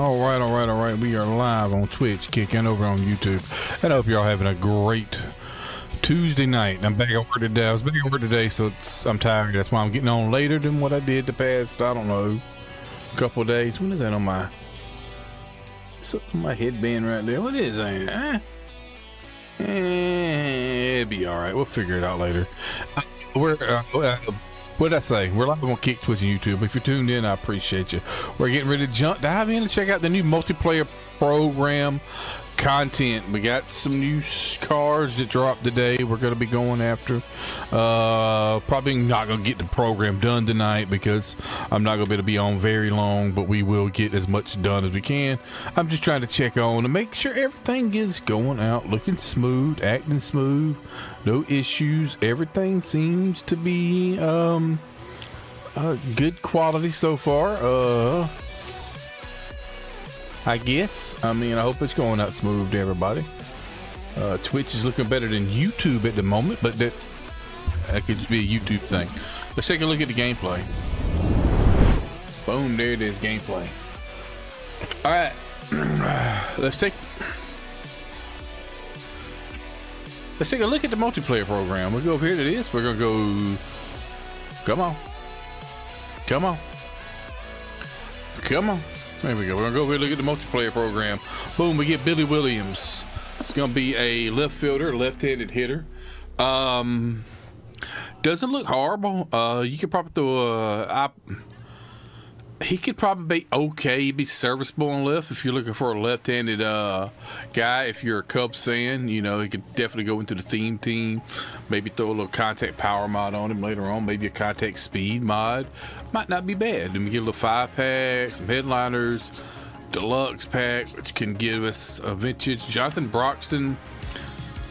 All right. We are live on Twitch, kicking over on YouTube. And I hope you're all having a great Tuesday night. I'm back at work today. I was back at work today, so I'm tired. That's why I'm getting on later than what I did the past, I don't know, couple of days. When is that on my headband right there? What is that? It'll be all right. We'll figure it out later. What did I say? We're live on Kick, Twitch, and YouTube. If you're tuned in, I appreciate you. We're getting ready to dive in and check out the new multiplayer program content. We got some new cars that dropped today we're going to be going after. Probably not going to get the program done tonight because I'm not going to be able to be on very long, but we will get as much done as we can. I'm just trying to check on and make sure everything is going out looking smooth, acting smooth, no issues. Everything seems to be good quality so far. I guess. I mean, I hope it's going out smooth to everybody. Twitch is looking better than YouTube at the moment, but that could just be a YouTube thing. Let's take a look at the gameplay. Boom, there it is, gameplay. All right, let's take a look at the multiplayer program. We'll go over here to this. We're gonna go. Come on. There we go. We're gonna go over and look at the multiplayer program. Boom, we get Billy Williams. It's gonna be a left fielder, left-handed hitter. Doesn't look horrible. You could probably throw he could probably be okay. He'd be serviceable on left if you're looking for a left-handed guy. If you're a Cubs fan, you know, he could definitely go into the theme team. Maybe throw a little contact power mod on him later on. Maybe a contact speed mod. Might not be bad. Then we get a little 5-pack, some headliners, deluxe pack, which can give us a vintage Jonathan Broxton.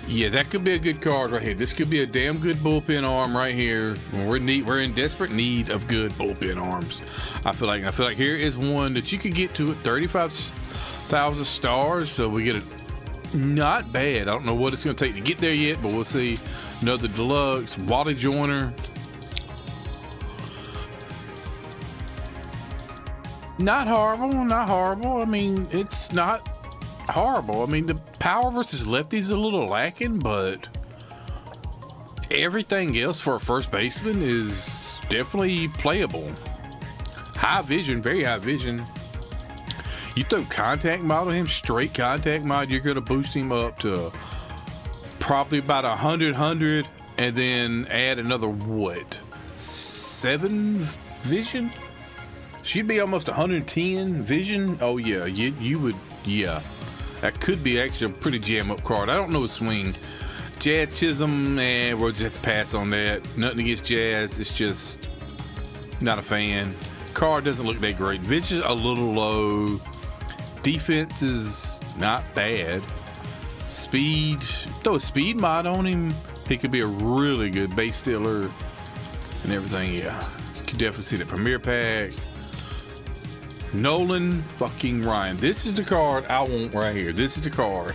Yeah, that could be a good card right here. This could be a damn good bullpen arm right here. We're in desperate need of good bullpen arms. I feel like here is one that you could get to at 35,000 stars. So we get it not bad. I don't know what it's going to take to get there yet, but we'll see. Another deluxe Wally Joyner. Not horrible. I mean, it's not horrible. I mean, the power versus lefties is a little lacking, but everything else for a first baseman is definitely playable. High vision, very high vision. You throw contact mod on him, straight contact mod, you're going to boost him up to probably about 100, and then add another, 7 vision? Should be almost 110 vision. Oh yeah, you would, yeah. That could be actually a pretty jam-up card. I don't know his swing. Jazz Chisholm, and we'll just have to pass on that. Nothing against Jazz. It's just not a fan. Card doesn't look that great. Vince is a little low. Defense is not bad. Speed. Throw a speed mod on him. He could be a really good base stealer and everything. Yeah. Could definitely see the Premier Pack. Nolan fucking Ryan. This is the card I want right here. This is the card.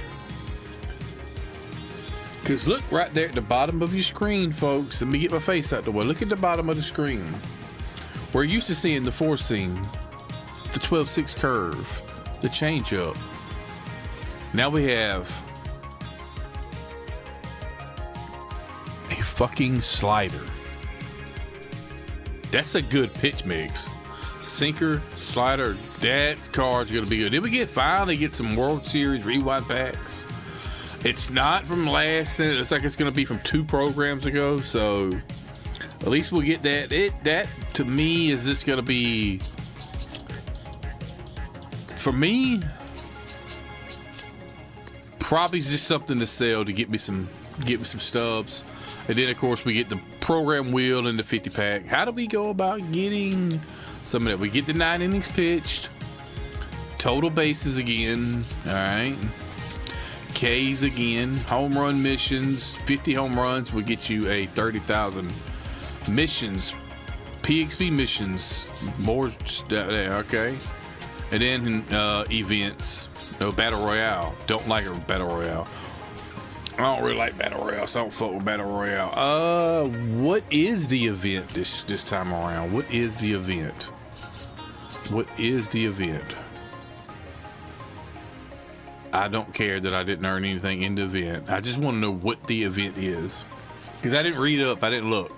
Because look right there at the bottom of your screen, folks. Let me get my face out the way. Look at the bottom of the screen. We're used to seeing the 4-seam, the 12-6 curve, the changeup. Now we have a fucking slider. That's a good pitch mix. Sinker, slider, that card's gonna be good. Then we finally get some World Series rewind packs. It's not from last, it's like it's gonna be from 2 programs ago, so at least we'll get that. That to me is just gonna be, for me, probably just something to sell to get me some stubs. And then of course we get the program wheel and the 50 pack. How do we go about getting some of that? We get the 9 innings pitched, total bases again, all right, Ks again, home run missions, 50 home runs will get you a 30,000 missions, PXP missions, more there, okay, and then events. No battle royale. Don't like a battle royale. I don't really like battle royale, so I don't fuck with battle royale. What is the event this time around? What is the event? I don't care that I didn't earn anything in the event. I just want to know what the event is, because I didn't read up. I didn't look.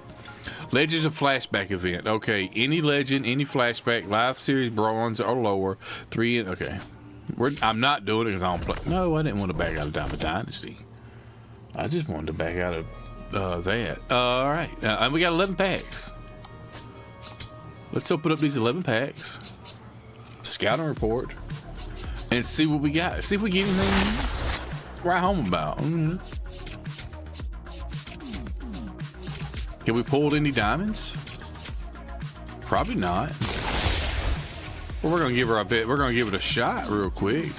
Legends of Flashback event. Okay, any legend, any flashback, live series bronze or lower, 3. Okay, I'm not doing it because I don't play. No, I didn't want to back out of Diamond Dynasty. I just wanted to back out of that. All right, and we got 11 packs. Let's open up these 11 packs. Scouting report. And see what we got. See if we get anything right home about. Mm-hmm. Can we pull any diamonds? Probably not. Well, we're gonna give her a bit. We're gonna give it a shot real quick.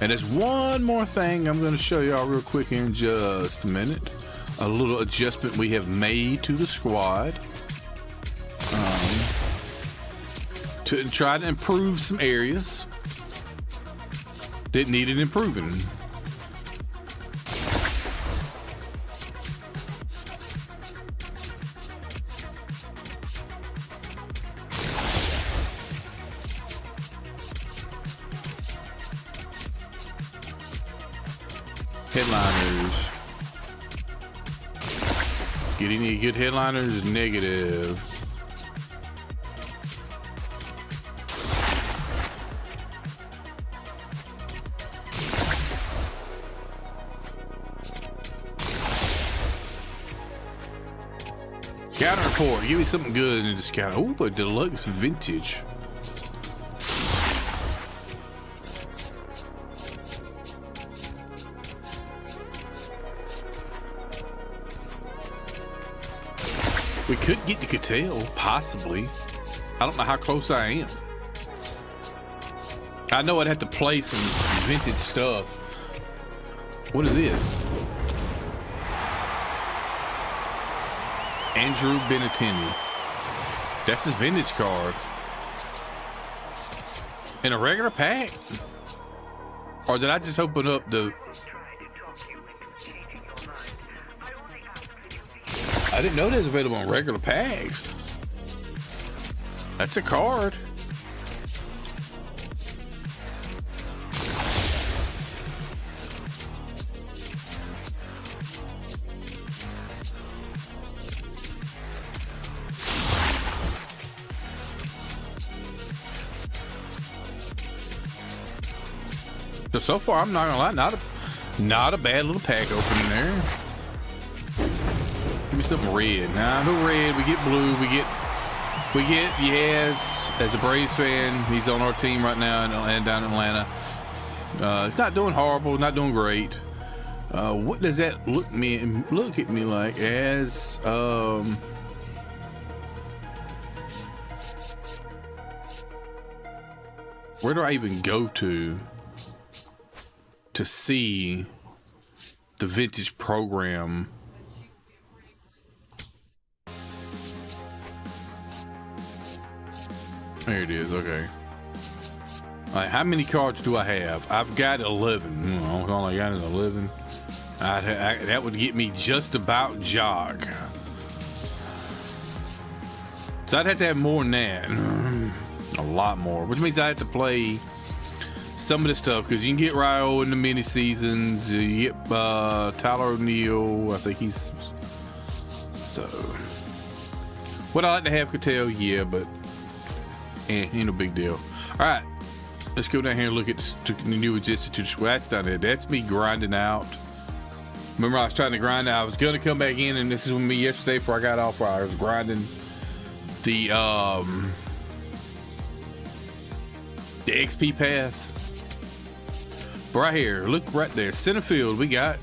And there's one more thing I'm gonna show y'all real quick in just a minute. A little adjustment we have made to the squad. To try to improve some areas that needed improving. Headliners. Get any good headliners? Negative. Scouting report. Give me something good in the scout. Oh, a deluxe vintage. We could get to Cattell, possibly. I don't know how close I am. I know I'd have to play some vintage stuff. What is this? Andrew Benattini. That's his vintage card. In a regular pack? Or did I just open up the... I didn't know that was available in regular packs. That's a card. So far, I'm not gonna lie, not a bad little pack opening there. Give me something red. Nah, no red. We get blue. We get Yaz as a Braves fan. He's on our team right now and down in Atlanta. It's not doing horrible, not doing great. What does that look at me like as where do I even go to see the vintage program? There it is. Okay. All right, how many cards do I have? I've got 11. All I got is 11. That would get me just about jog. So I'd have to have more than that. A lot more, which means I have to play some of the stuff, because you can get Ryo in the mini seasons. You get Tyler O'Neill. I think he's so. Would I like to have Cattell? Yeah, but ain't no big deal. All right, let's go down here and look at the new adjustment. Well, that's down there. That's me grinding out. Remember, I was trying to grind out. I was gonna come back in, and this is with me yesterday before I got off. Where I was grinding the XP path. But right here, look right there, center field. We got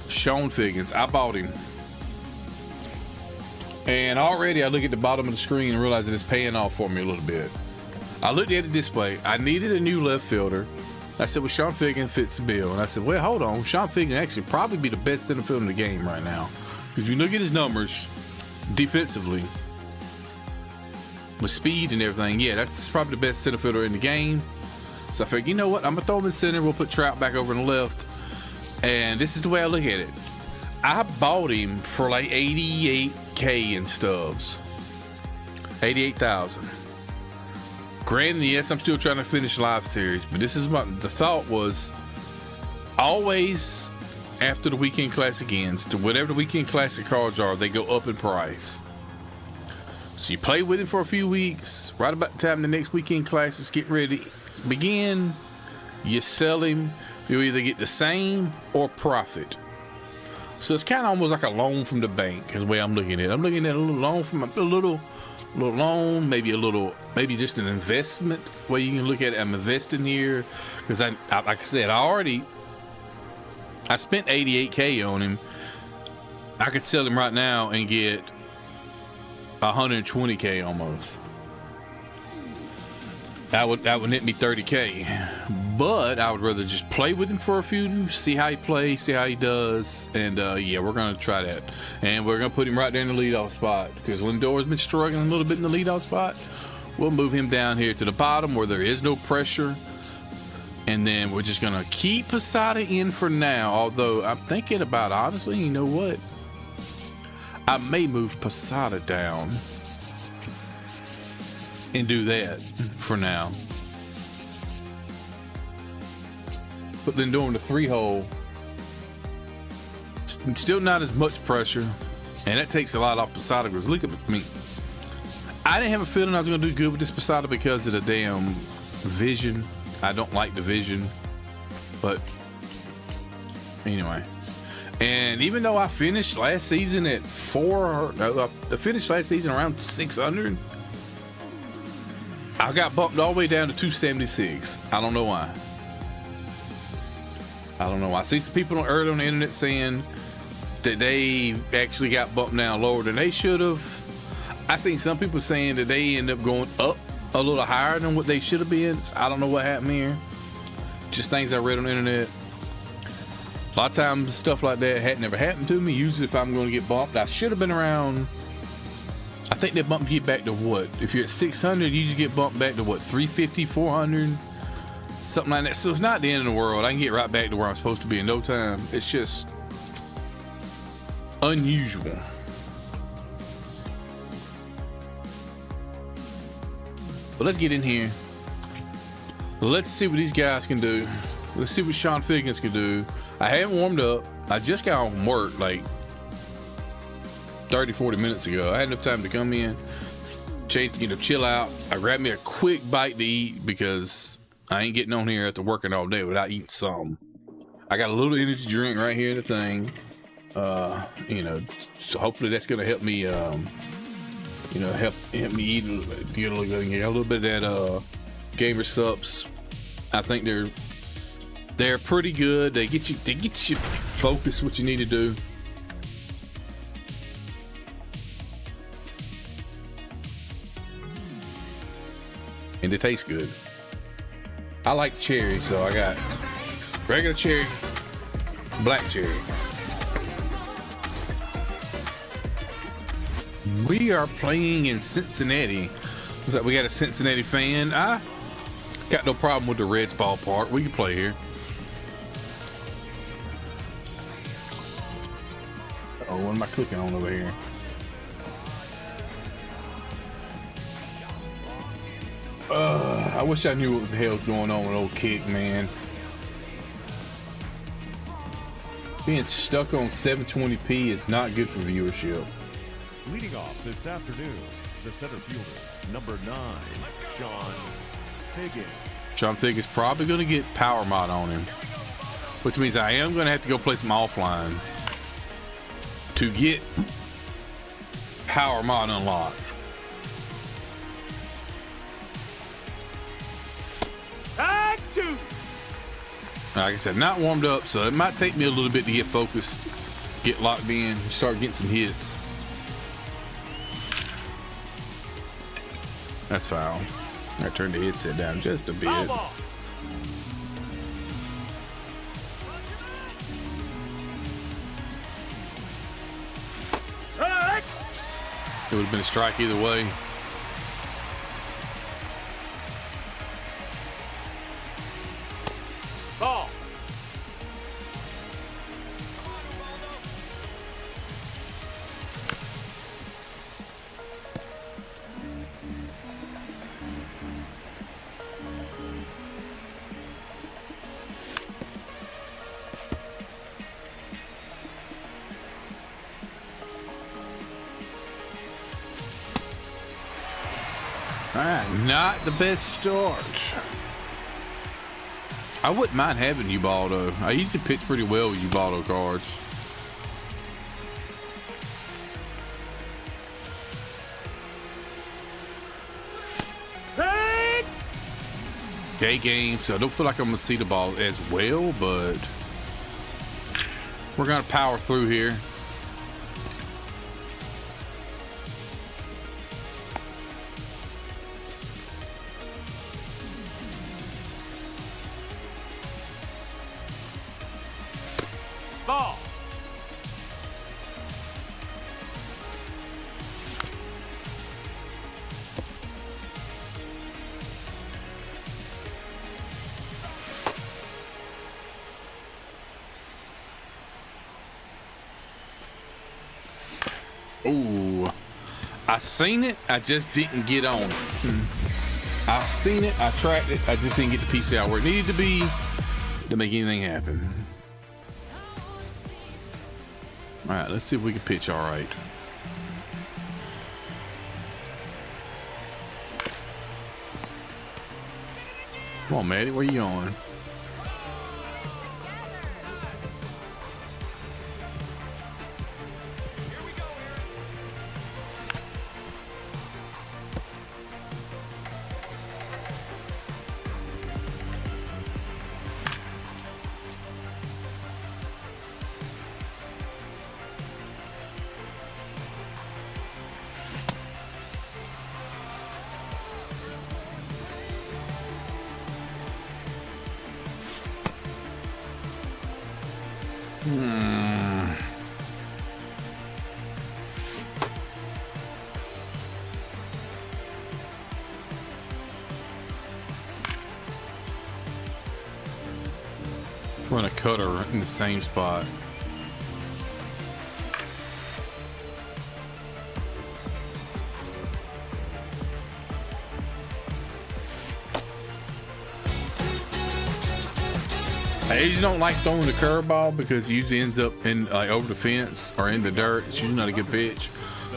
Sean Figgins. I bought him, and already I look at the bottom of the screen and realize that it's paying off for me a little bit. I looked at the display. I needed a new left fielder. I said, well, Sean Figgins fits the bill. And I said, well, hold on. Sean Figgins actually probably be the best center fielder in the game right now, because you look at his numbers defensively with speed and everything. Yeah, that's probably the best center fielder in the game. So I figured, you know what? I'm gonna throw him in center. We'll put Trout back over on the left. And this is the way I look at it. I bought him for like $88K in stubs. 88,000. Granted, yes, I'm still trying to finish live series, but this is the thought was always after the weekend classic ends, to whatever the weekend classic cards are, they go up in price. So you play with it for a few weeks. Right about the time the next weekend classics get ready to begin, you sell him. You either get the same or profit. So it's kind of almost like a loan from the bank is the way I'm looking at it. I'm looking at a little loan from a little loan, maybe just an investment where you can look at it. I'm investing here because I like I said, I spent $88K on him. I could sell him right now and get $120K almost. That would net me $30K, but I would rather just play with him for a few, see how he plays, see how he does, and yeah, we're gonna try that, and we're gonna put him right there in the leadoff spot because Lindor's been struggling a little bit in the leadoff spot. We'll move him down here to the bottom where there is no pressure, and then we're just gonna keep Posada in for now. Although I'm thinking about, honestly, you know what? I may move Posada down and do that for now. But then doing the 3-hole, still not as much pressure, and that takes a lot off Posada. Because look at me, I didn't have a feeling I was going to do good with this Posada because of the damn vision. I don't like the vision, but anyway. And even though I finished last season at I finished last season around 600. I got bumped all the way down to 276. I don't know why. I see some people early on the internet saying that they actually got bumped down lower than they should have. I seen some people saying that they end up going up a little higher than what they should have been. I don't know what happened here. Just things I read on the internet. A lot of times stuff like that had never happened to me. Usually if I'm going to get bumped, I should have been around. I think they bump you back to what? If you're at 600, you just get bumped back to what? 350, 400, something like that. So it's not the end of the world. I can get right back to where I'm supposed to be in no time. It's just unusual. But let's get in here. Let's see what these guys can do. Let's see what Sean Figgins can do. I haven't warmed up. I just got home from work like 30-40 minutes ago. I had enough time to come in, change, chill out. I grabbed me a quick bite to eat because I ain't getting on here after working all day without eating something. I got a little energy drink right here in the thing. So hopefully that's gonna help me help me eat, get a little bit of that Gamer Sups. I think they're pretty good. They get you focused what you need to do. And it tastes good. I like cherry, so I got regular cherry, black cherry. We are playing in Cincinnati. Looks like we got a Cincinnati fan. I got no problem with the Reds ballpark. We can play here. Oh, what am I clicking on over here? I wish I knew what the hell's going on with old Kick, man. Being stuck on 720p is not good for viewership. Leading off this afternoon, the center fielder, number 9, Sean Figgins. Sean Figgins probably going to get power mod on him, which means I am going to have to go play some offline to get power mod unlocked. Like I said, not warmed up, so it might take me a little bit to get focused, get locked in, start getting some hits. That's foul. I turned the headset down just a bit. It would have been a strike either way. Ball. All right, not the best start. I wouldn't mind having Ubaldo. I usually pitch pretty well with Ubaldo cards. Day game, so I don't feel like I'm gonna see the ball as well, but we're gonna power through here. Ball. Ooh, I seen it, I just didn't get on it. I've seen it, I tracked it, I just didn't get the piece out where it needed to be to make anything happen. All right, let's see if we can pitch all right. Come on, Maddie, where you going? Run a cutter in the same spot. I usually don't like throwing the curveball because it usually ends up in over the fence or in the dirt. It's usually not a good pitch,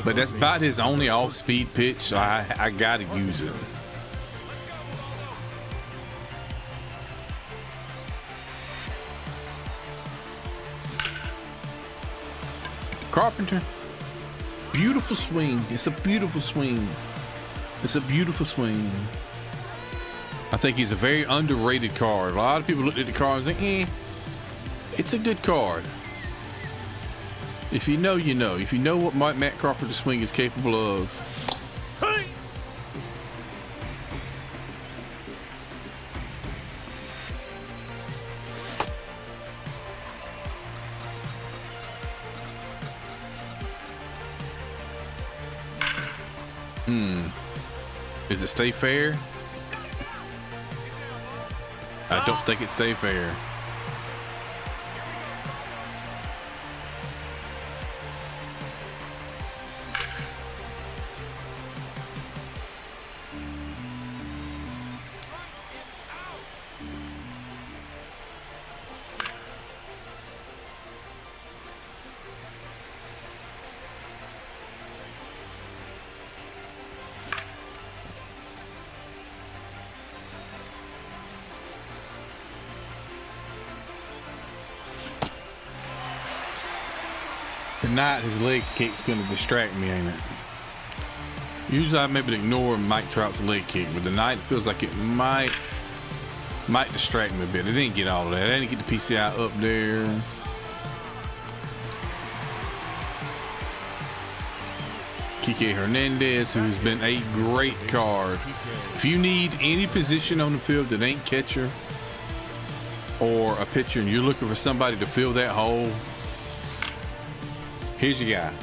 but that's about his only off-speed pitch. So I gotta use it. Carpenter, beautiful swing. It's a beautiful swing. It's a beautiful swing. I think he's a very underrated card. A lot of people look at the card and think, it's a good card. If you know, you know. If you know what Matt Carpenter's swing is capable of. Is it stay fair? I don't think it's stay fair. Tonight, his leg kick's going to distract me, ain't it? Usually I maybe ignore Mike Trout's leg kick, but tonight it feels like it might distract me a bit. It didn't get all of that. I didn't get the PCI up there. Kike Hernandez, who's been a great card. If you need any position on the field that ain't catcher or a pitcher and you're looking for somebody to fill that hole, here's your guy.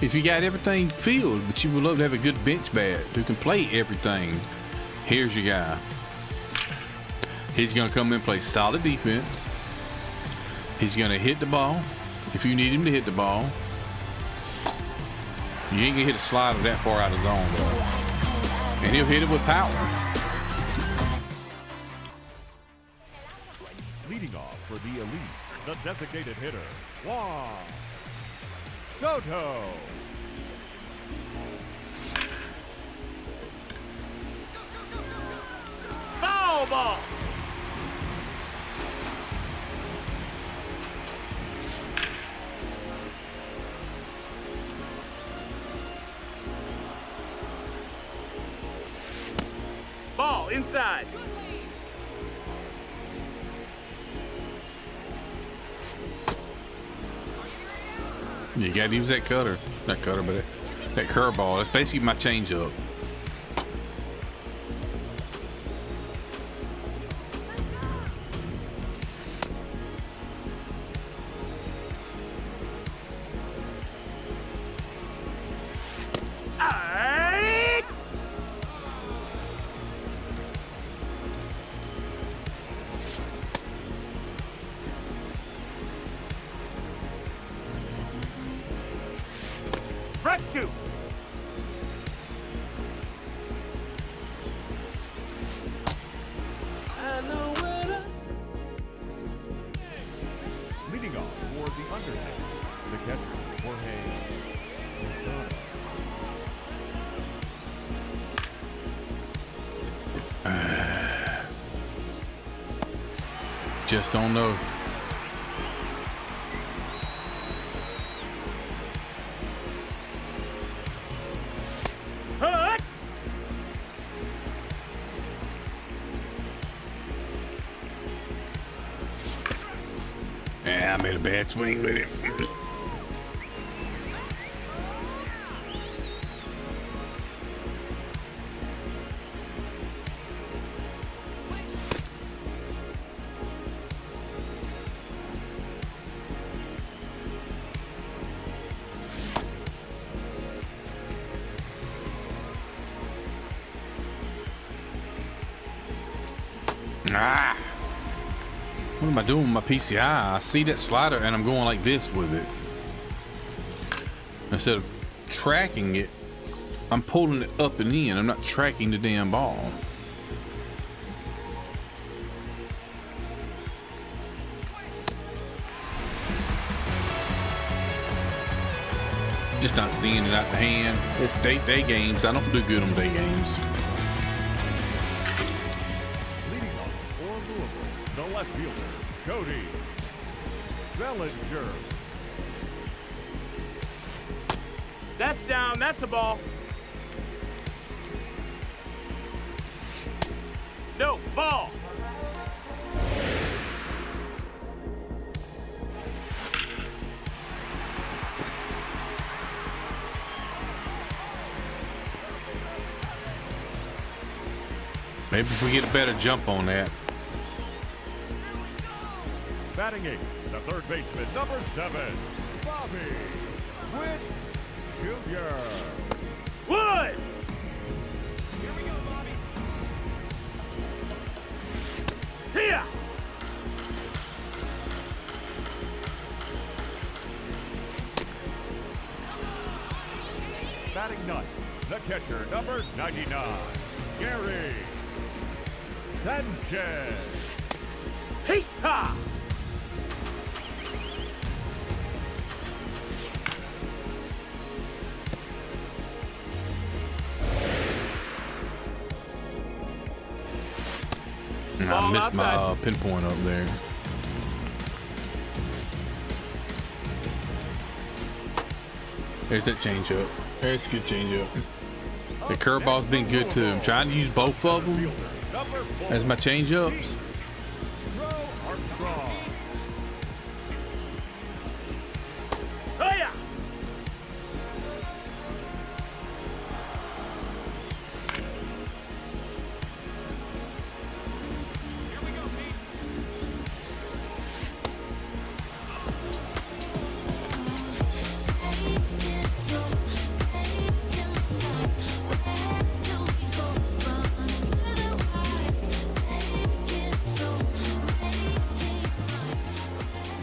If you got everything filled, but you would love to have a good bench bat who can play everything, here's your guy. He's going to come in and play solid defense. He's going to hit the ball if you need him to hit the ball. You ain't going to hit a slider that far out of zone, though. And he'll hit it with power. Leading off for the elite, the designated hitter, Juan Soto. ball. Ball inside. You got to use that cutter. Not cutter, but that curveball. That's basically my changeup. Strike two. Leading off for the Undertaker, the catcher, Jorge. Just don't know. Hut. Yeah, I made a bad swing with it. Ah! What am I doing with my PCI? I see that slider and I'm going like this with it. Instead of tracking it, I'm pulling it up and in. I'm not tracking the damn ball. Just not seeing it out the hand. It's day games. I don't do good on day games. Leading off for Louisville, the left fielder, Cody Bellinger. That's down. That's a ball. No, ball. Maybe if we get a better jump on that. Batting eighth, the third baseman, number 7, Bobby Witt Jr. Wood. Here. Batting ninth, the catcher, number 99, Gary Sanchez. Hee-ha. I missed my pinpoint up there. There's that changeup. There's a good changeup. The curveball's been good too. I'm trying to use both of them as my changeups. Oh, yeah.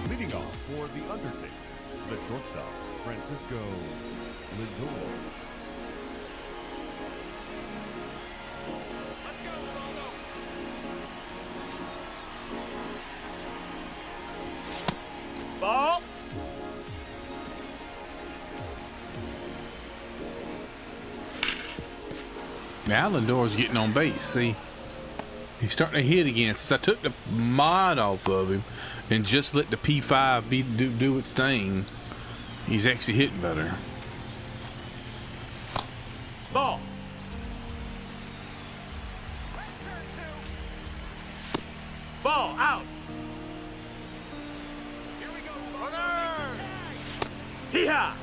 Leading off for the Undertaker, the shortstop, Francisco Lindor. Ball. Now Lindor's getting on base. See, He's starting to hit again. Since I took the mod off of him and just let the P5 do its thing, he's actually hitting better. Ball. Ball out. Here we go. Hee-haw.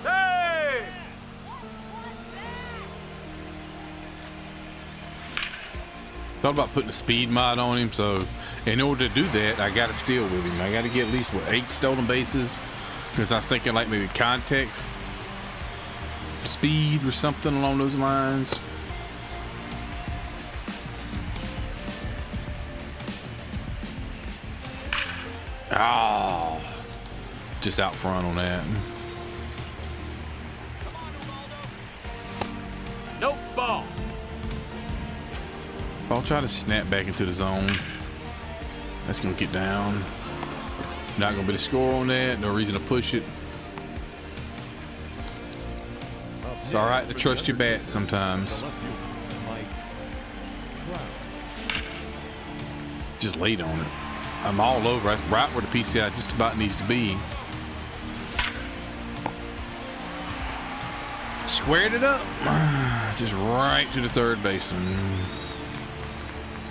Hey! Thought about putting a speed mod on him, so in order to do that, I got to steal with him. I got to get at least 8 stolen bases, because I was thinking like maybe contact speed or something along those lines. Oh, just out front on that. Nope, ball. I'll try to snap back into the zone. That's gonna get down. Not gonna be the score on that. No reason to push it. It's all right to trust your bat sometimes. Just laid on it. I'm all over. That's right where the PCI just about needs to be. Squared it up. Just right to the third baseman.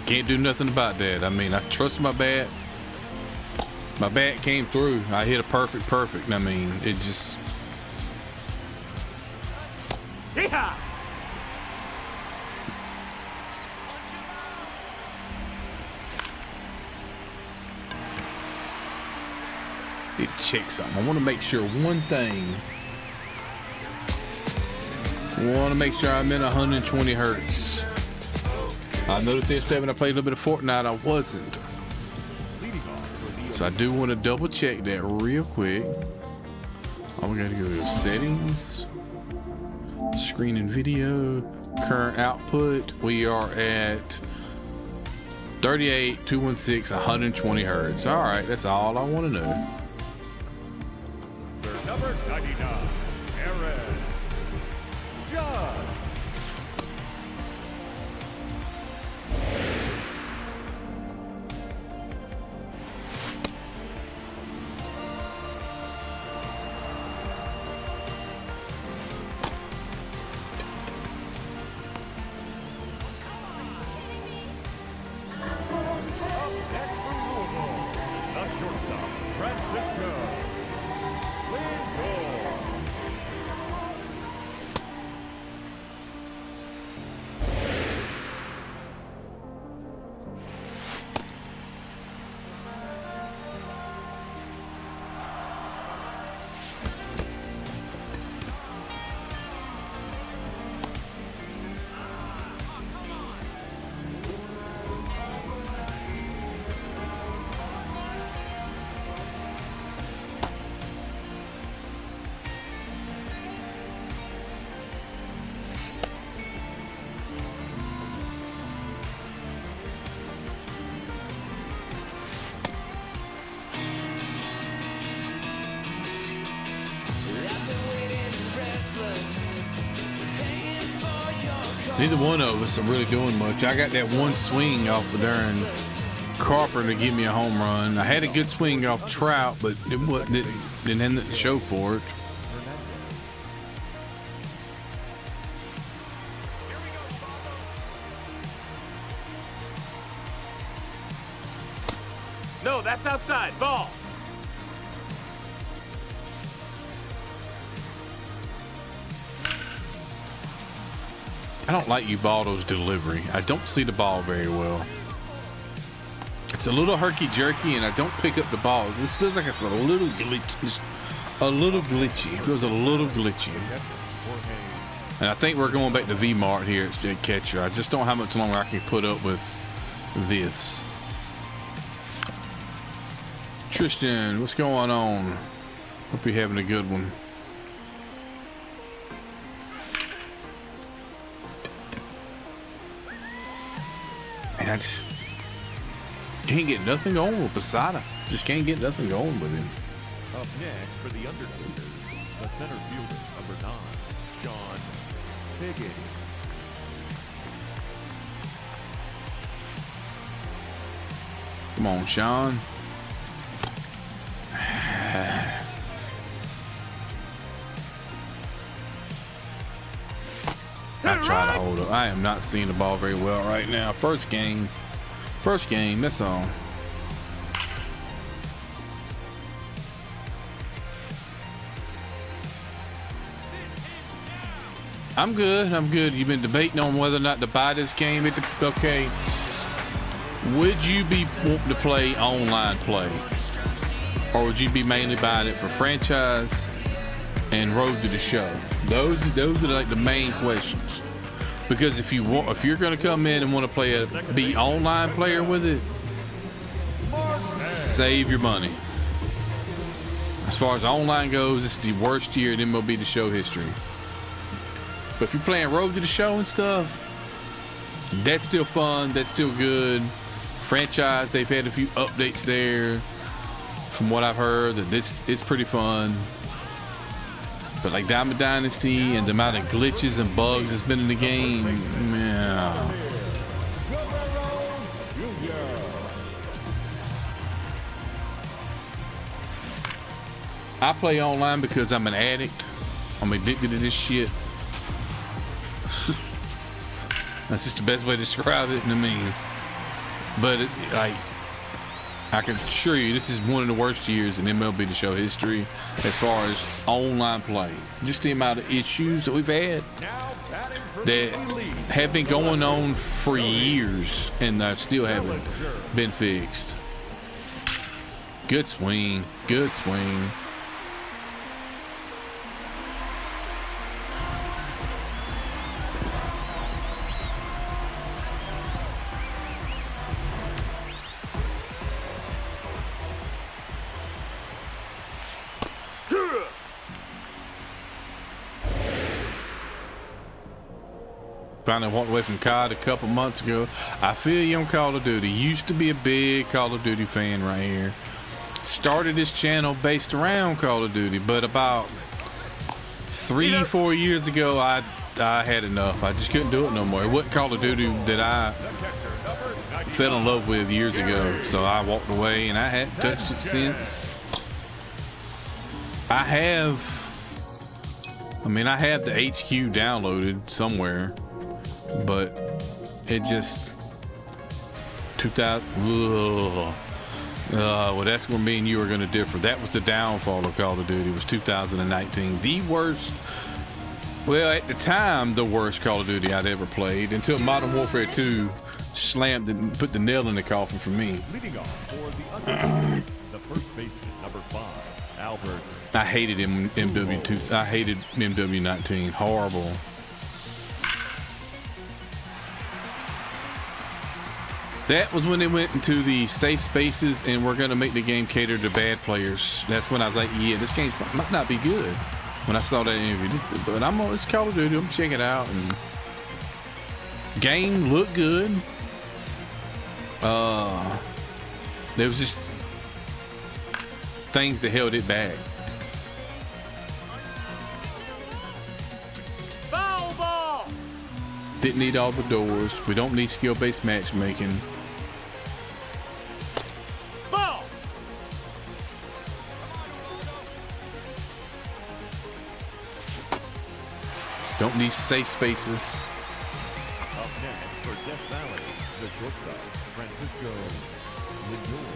Can't do nothing about that. I mean, I trust my bat. My bat came through. I hit a perfect. I mean, it just... Hee-haw. Need to check something. I want to make sure one thing. I want to make sure I'm in 120 hertz. I noticed yesterday when I played a little bit of Fortnite, I wasn't. So I do want to double check that real quick. Oh, we got to go to settings, screen and video, current output. We are at 38,216, 120 hertz. All right, that's all I want to know. For number 99, Aaron Judge. Neither one of us are really doing much. I got that one swing off of Darren Carper to give me a home run. I had a good swing off Trout, but it didn't end the show for it. No, that's outside. Ball. I don't like Ubaldo's delivery. I don't see the ball very well. It's a little herky-jerky, and I don't pick up the balls. This feels like it's a little glitchy. Just a little glitchy. It feels a little glitchy. And I think we're going back to V-Mart here at catcher. I just don't know how much longer I can put up with this. Tristan, what's going on? Hope you're having a good one. And I just can't get nothing going with Posada. Just can't get nothing going with him. Up next for the Undertakers, the center fielder, number 9, Sean Higgins. Come on, Sean. I try to hold up. I am not seeing the ball very well right now. First game, that's all. I'm good. You've been debating on whether or not to buy this game. Okay. Would you be wanting to play online play? Or would you be mainly buying it for franchise and road to the show? Those are like the main questions. Because if you're going to come in and want to be online player with it, save your money. As far as online goes, it's the worst year in MLB The Show history. But if you're playing road to the show and stuff, that's still fun. That's still good. Franchise, they've had a few updates there. From what I've heard, that it's pretty fun. But like Diamond Dynasty and the amount of glitches and bugs that's been in the game, yeah. I play online because I'm an addict. I'm addicted to this shit. That's just the best way to describe it. I mean, but I can assure you, this is one of the worst years in MLB The Show history as far as online play. Just the amount of issues that we've had that have been going on for years and still haven't been fixed. Good swing. Good swing. Finally walked away from COD a couple months ago. I feel you on Call of Duty. Used to be a big Call of Duty fan right here. Started this channel based around Call of Duty, but about 3-4 years ago, I had enough. I just couldn't do it no more. It wasn't Call of Duty that I fell in love with years ago, so I walked away, and I hadn't touched it since. I have the HQ downloaded somewhere. But it just 2000. Well, that's where me and you are going to differ. That was the downfall of Call of Duty. Was 2019 the worst? Well, at the time, the worst Call of Duty I'd ever played until Modern Warfare 2 slammed and put the nail in the coffin for me. Leading off for the first baseman, number 5, Albert. I hated MW2. I hated MW19. Horrible. That was when they went into the safe spaces and we're going to make the game cater to bad players. That's when I was like, yeah, this game might not be good. When I saw that interview, but it's Call of Duty. I'm checking it out, and game looked good. There was just things that held it back. Foul ball. Didn't need all the doors. We don't need skill-based matchmaking. Ball. Don't need safe spaces. Up next for Death Valley, the shortstop, Francisco Lindor.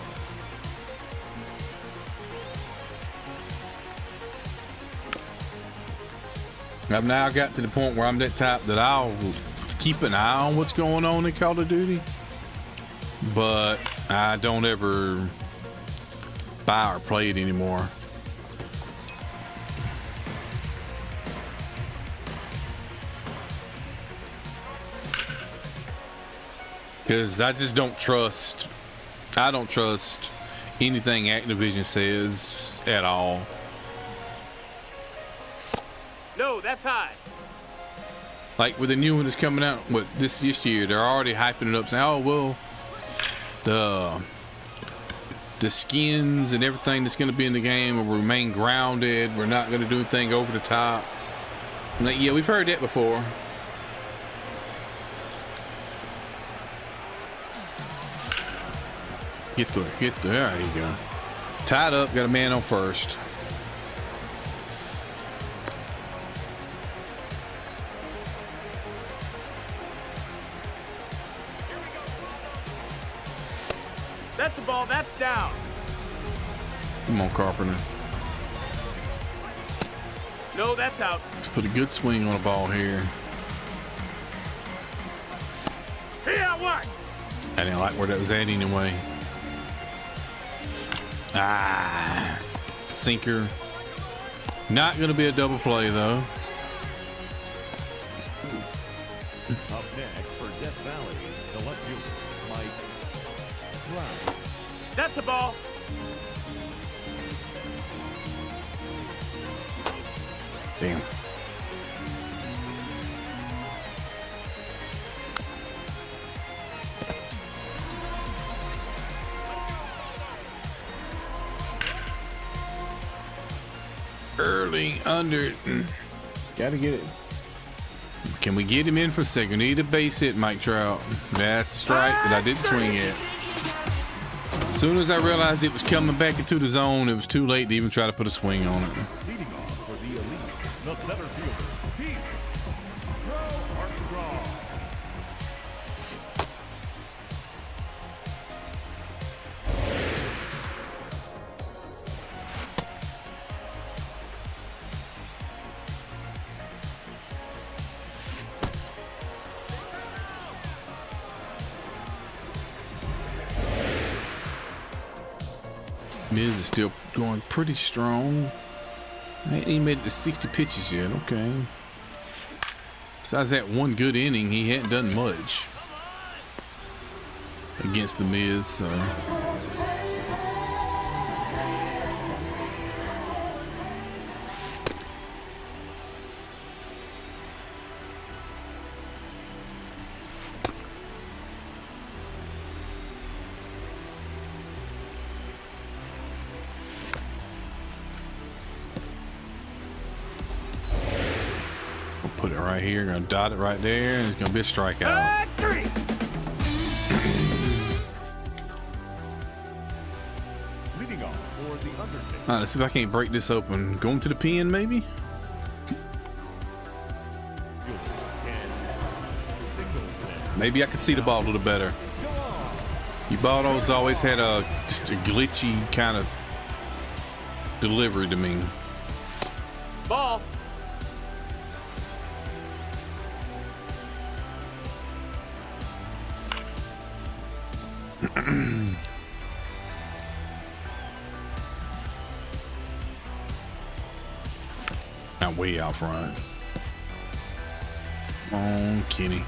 I've now got to the point where I'm that type that I'll keep an eye on what's going on in Call of Duty, but I don't ever buy or play it anymore. Because I just don't trust. I don't trust anything Activision says at all. No, that's high. Like with the new one that's coming out, this year, they're already hyping it up, saying, "Oh well, the skins and everything that's going to be in the game will remain grounded. We're not going to do anything over the top." I'm like, yeah, we've heard that before. Get there. Get there. There you go. Tied up. Got a man on first. That's the ball. That's down. Come on, Carpenter. No, that's out. Let's put a good swing on a ball here. Yeah, what? I didn't like where that was at anyway. Ah, sinker. Not going to be a double play, though. Up next for Death Valley, the left fielder, Mike Brown. That's the ball. Damn. Early under. Gotta get it. Can we get him in for a second? Need a base hit, Mike Trout. That's a strike, but I didn't swing it. As soon as I realized it was coming back into the zone, it was too late to even try to put a swing on it. Leading off for the elite, the center fielder, Pete Armstrong. Miz is still going pretty strong. I ain't even made it to 60 pitches yet. Okay. Besides that one good inning, he hadn't done much against the Miz. So. Put it right here, gonna dot it right there, and it's gonna be a strikeout. 3. Leading off for the Undertaker. All right, let's see if I can't break this open. Going to the pin, maybe? Maybe I can see the ball a little better. Ubaldo's always had just a glitchy kind of delivery to me. Ball. Not way out front. Come on, Kenny.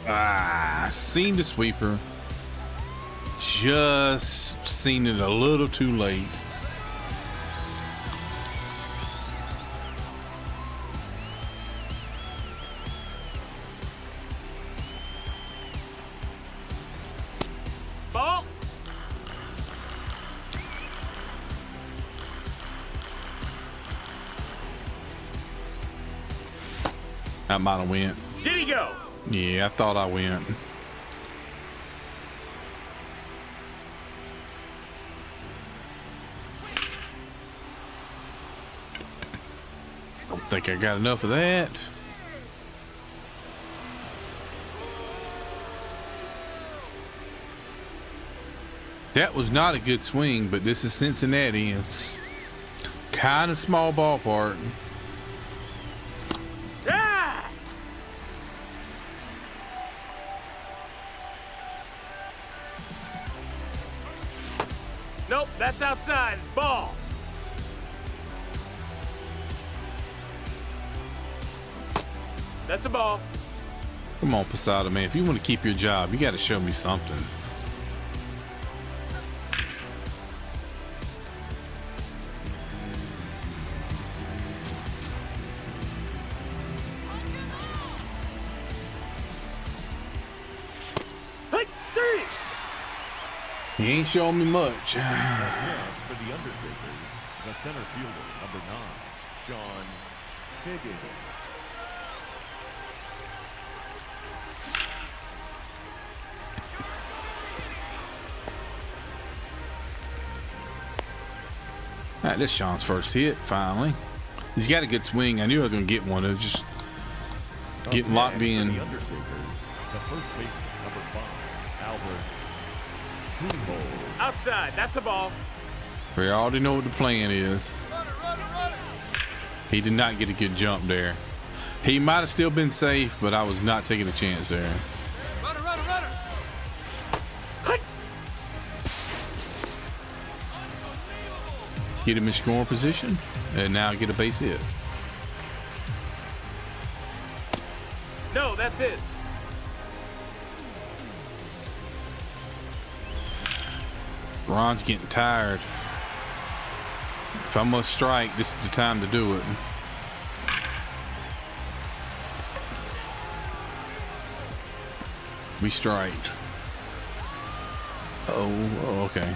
Ah, seen the sweeper. Just seen it a little too late. Ball. That might have went. Did he go? Yeah, I thought I went. Don't think I got enough of that. That was not a good swing, but this is Cincinnati. It's kind of small ballpark. Ah! Nope, that's outside. Ball. That's a ball. Come on, Posada, man. If you want to keep your job, you got to show me something. Hey, 3. He ain't showing me much. For the Undertaker, the center fielder, number 9, Sean Higgins. All right, that's Sean's first hit, finally. He's got a good swing. I knew I was going to get one. It was just getting locked in. The Undertakers, the first baseman, number 5, Albert Pujols. Outside. That's a ball. We already know what the plan is. He did not get a good jump there. He might have still been safe, but I was not taking a chance there. Get him in scoring position, and now get a base hit. No, that's it. Ron's getting tired. If I must strike, this is the time to do it. We strike. Oh, okay.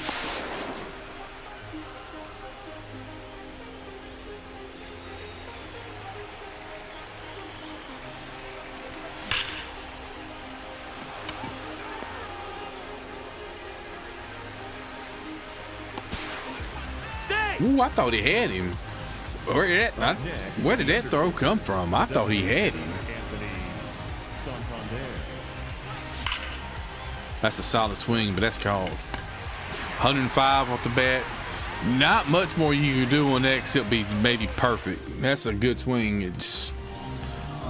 Ooh, I thought he had him. Where did that throw come from? I thought he had him. That's a solid swing, but that's called 105 off the bat. Not much more you can do on that except be maybe perfect. That's a good swing. It's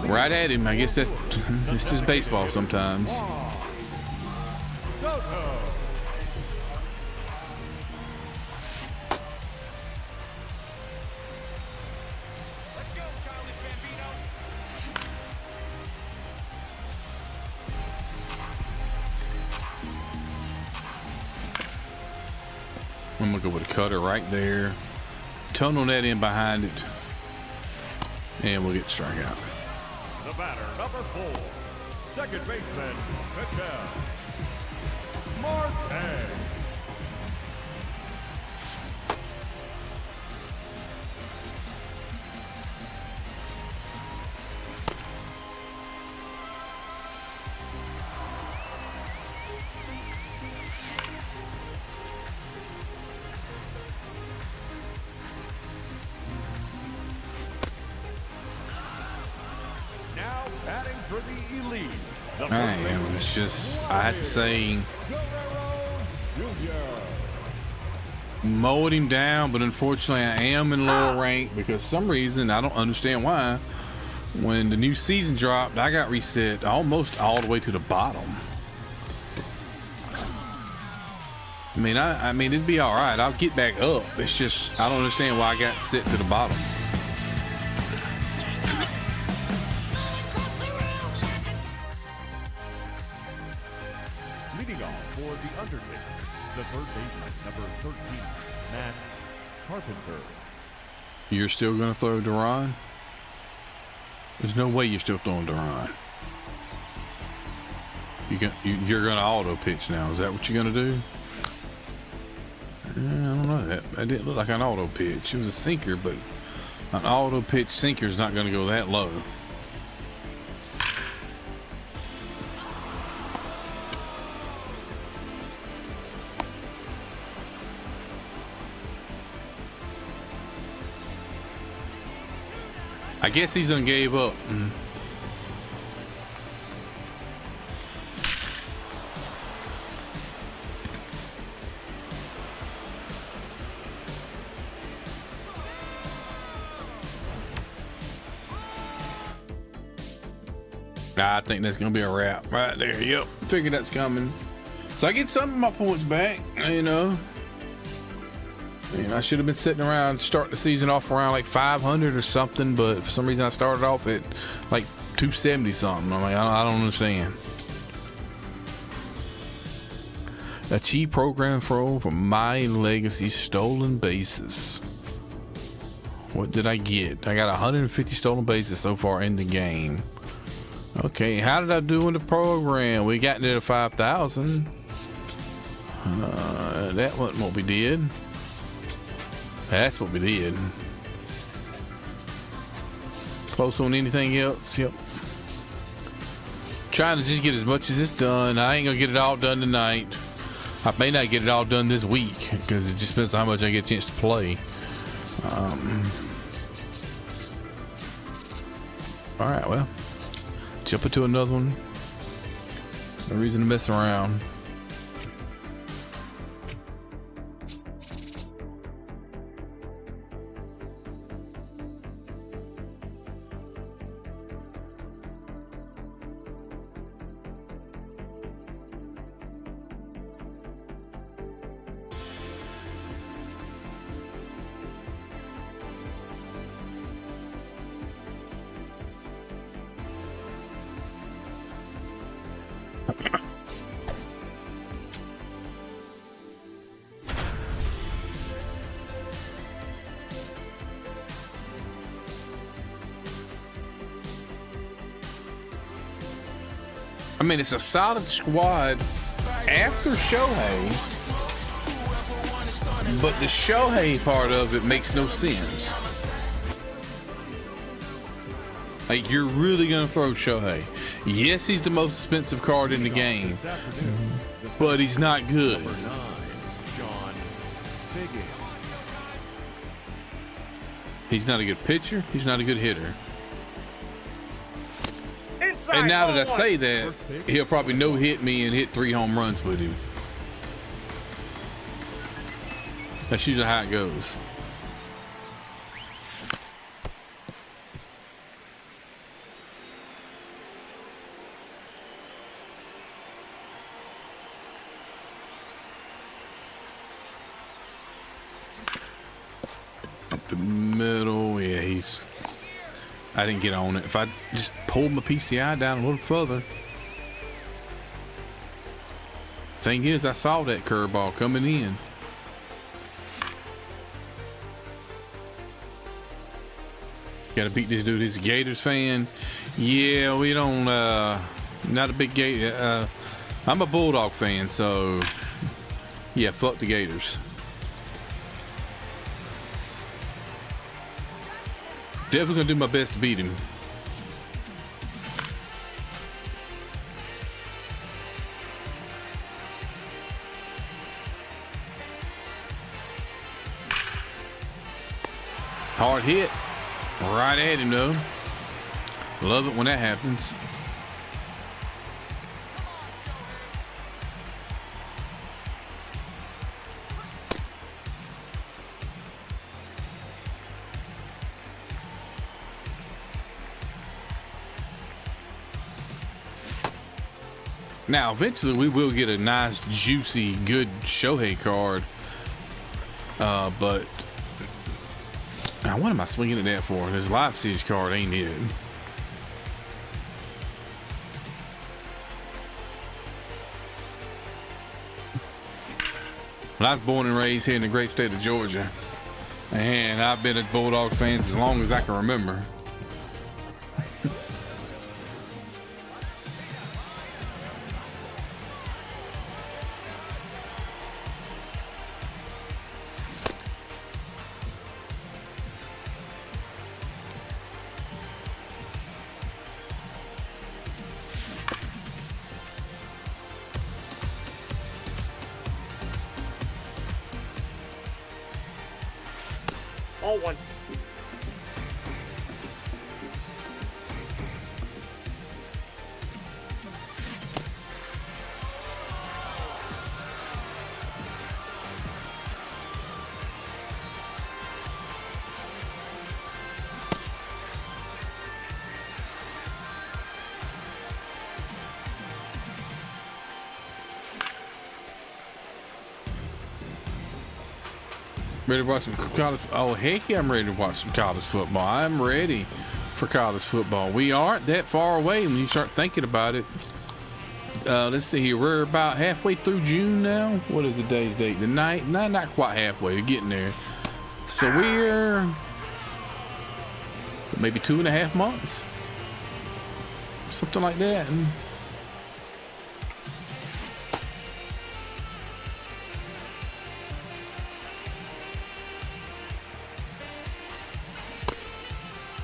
right at him. I guess that's it's just baseball sometimes. I'm gonna go with a cutter right there. Tunnel that in behind it. And we'll get the strikeout. The batter, number 4, second baseman, Michel Marte. Now batting for the elite. The first Man, it's just, I had to say, mowed him down, but unfortunately I am in lower rank because some reason, I don't understand why, when the new season dropped, I got reset almost all the way to the bottom. I mean, it'd be all right. I'll get back up. It's just, I don't understand why I got set to the bottom. Leading off for the Undertakers, the third baseman, number 13, Matt Carpenter. You're still going to throw Duran? There's no way you're still throwing Duran. You're going to auto pitch now. Is that what you're going to do? I don't know. That didn't look like an auto pitch. It was a sinker, but an auto pitch sinker is not going to go that low. I guess he's done gave up. I think that's gonna be a wrap right there. Yep, figured that's coming. So I get some of my points back. You know, I should have been sitting around starting the season off around like 500 or something, but for some reason I started off at like 270 something. I'm like, I don't understand. A cheap program throw for my legacy stolen bases. What did I get? I got 150 stolen bases so far in the game. Okay, how did I do in the program? We got into 5,000. That wasn't what we did. That's what we did. Close on anything else? Yep. Trying to just get as much as this done. I ain't gonna get it all done tonight. I may not get it all done this week because it just depends on how much I get a chance to play. All right, well, jump into another one. No reason to mess around. I mean, it's a solid squad after Shohei, but the Shohei part of it makes no sense. Like, you're really going to throw Shohei. Yes, he's the most expensive card in the game, but he's not good. He's not a good pitcher. He's not a good hitter. And now that I say that, he'll probably no-hit me and hit 3 home runs with him. That's usually how it goes. Up the middle, yeah, I didn't get on it. If I just pulled my PCI down a little further. Thing is, I saw that curveball coming in. Gotta beat this dude. He's a Gators fan. Yeah, we don't, not a big Gator. I'm a Bulldog fan, so yeah, fuck the Gators. Definitely gonna do my best to beat him. Hard hit. Right at him though. Love it when that happens. Now, eventually, we will get a nice, juicy, good Shohei card. But now, what am I swinging at that for? This Leipzig card ain't it. Well, I was born and raised here in the great state of Georgia, and I've been a Bulldog fan as long as I can remember. All one. Ready to watch some college? Oh, heck yeah, I'm ready to watch some college football. I'm ready for college football. We aren't that far away when you start thinking about it. Let's see here. We're about halfway through June now. What is the day's date? The night? No, not quite halfway. We're getting there. So we're maybe 2.5 months. Something like that.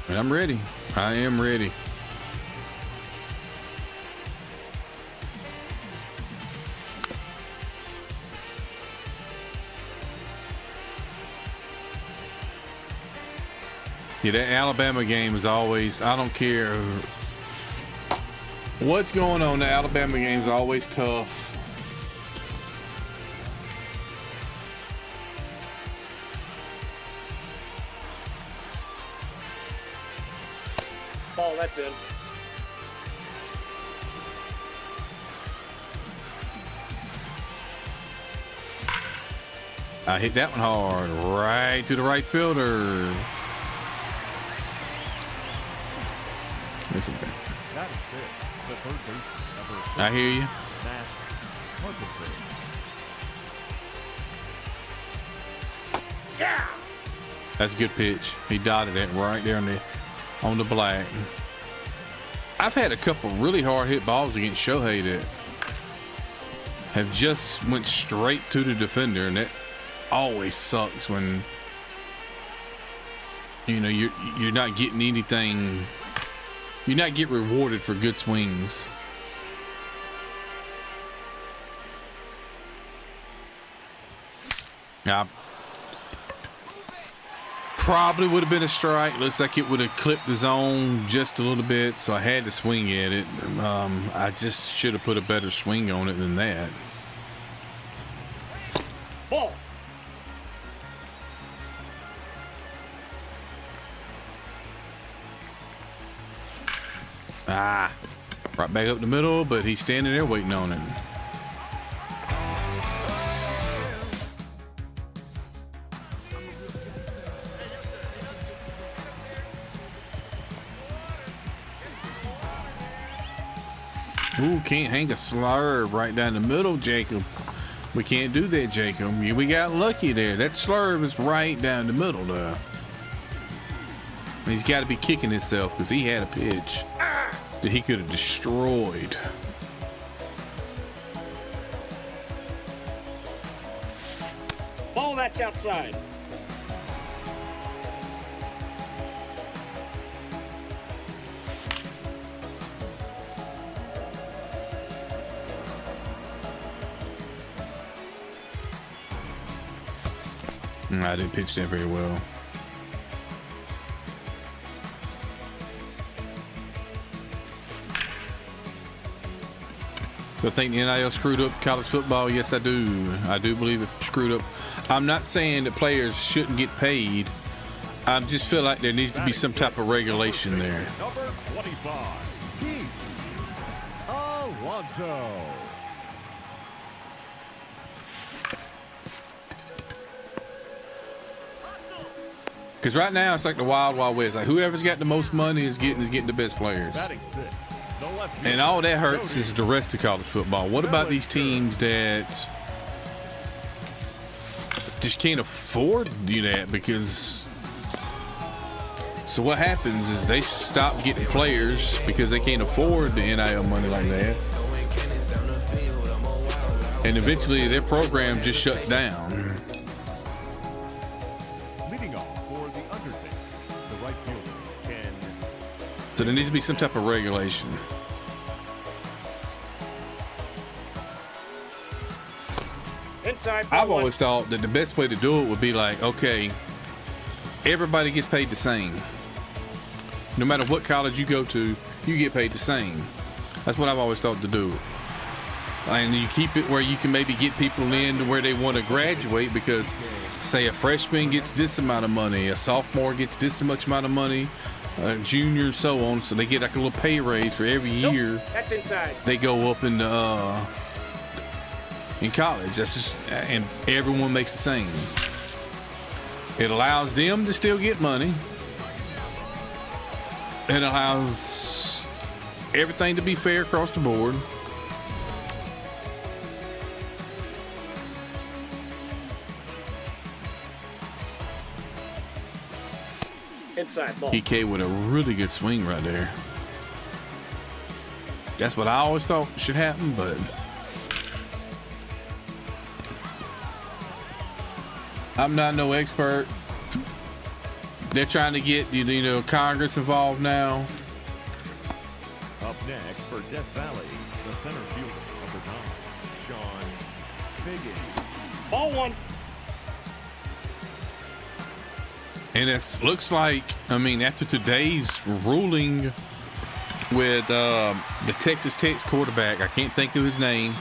And I'm ready. I am ready. Yeah, that Alabama game is always, I don't care what's going on, the Alabama game is always tough. Ball, that's in. I hit that one hard, right to the right fielder. That is it. The third baseman, I hear you. Matt Parkinson. Yeah! That's a good pitch. He dotted it right there on the black. I've had a couple really hard hit balls against Shohei that have just went straight to the defender, and that always sucks when you're not getting anything. You're not getting rewarded for good swings. Yeah. Probably would have been a strike. Looks like it would have clipped the zone just a little bit, so I had to swing at it. I just should have put a better swing on it than that. Ball. Right back up the middle, but he's standing there waiting on it. Ooh, can't hang a slurve right down the middle, Jacob. We can't do that, Jacob. We got lucky there. That slurve is right down the middle there. He's got to be kicking himself because he had a pitch that he could have destroyed. Ball, that's outside. I didn't pitch that very well. I think the NIL screwed up college football. Yes, I do. I do believe it screwed up. I'm not saying that players shouldn't get paid. I just feel like there needs to be some type of regulation there. Number 25, Keith Alonso. Because right now it's like the wild, wild west. Like whoever's got the most money is getting the best players. Batting six, the left And all that hurts is the rest of college football. What about these teams that just can't afford to do that? Because so what happens is they stop getting players because they can't afford the NIL money like that. And eventually their program just shuts down. leading off for the Undertaker, the right fielder, Ken. So there needs to be some type of regulation. Inside. I've always thought that the best way to do it would be like, okay, everybody gets paid the same. No matter what college you go to, you get paid the same. That's what I've always thought to do. And you keep it where you can maybe get people in to where they want to graduate, because say a freshman gets this amount of money, a sophomore gets this much amount of money, a junior, so on. So they get like a little pay raise for every year. That's inside. They go up in college. That's just, and everyone makes the same. It allows them to still get money. It allows everything to be fair across the board. Inside ball. PK with a really good swing right there. That's what I always thought should happen, but I'm not no expert. They're trying to get Congress involved now. Up next for Death Valley, the center fielder, number 9, Sean Biggins. Ball one. And it looks like, I mean, after today's ruling with the Texas Tech quarterback, I can't think of his name,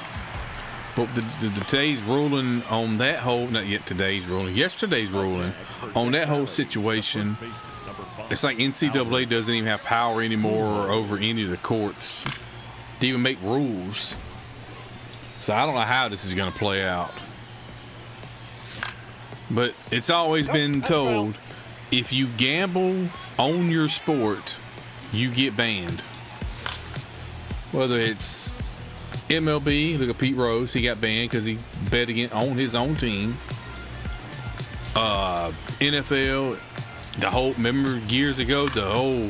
but the today's ruling on that whole, not yet today's ruling, yesterday's ruling on that whole situation, it's like NCAA doesn't even have power anymore over any of the courts to even make rules. So I don't know how this is going to play out. But it's always been told, if you gamble on your sport, you get banned. Whether it's MLB, look at Pete Rose, he got banned because he bet on his own team. NFL, remember years ago, the whole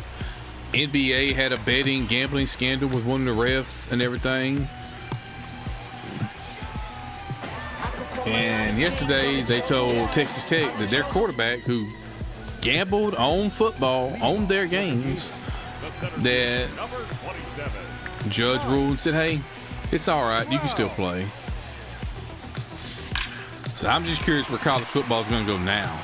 NBA had a betting, gambling scandal with one of the refs and everything. And yesterday they told Texas Tech that their quarterback, who gambled on football, on their games, that judge ruled and said, hey, it's all right, you can still play. So I'm just curious where college football is going to go now.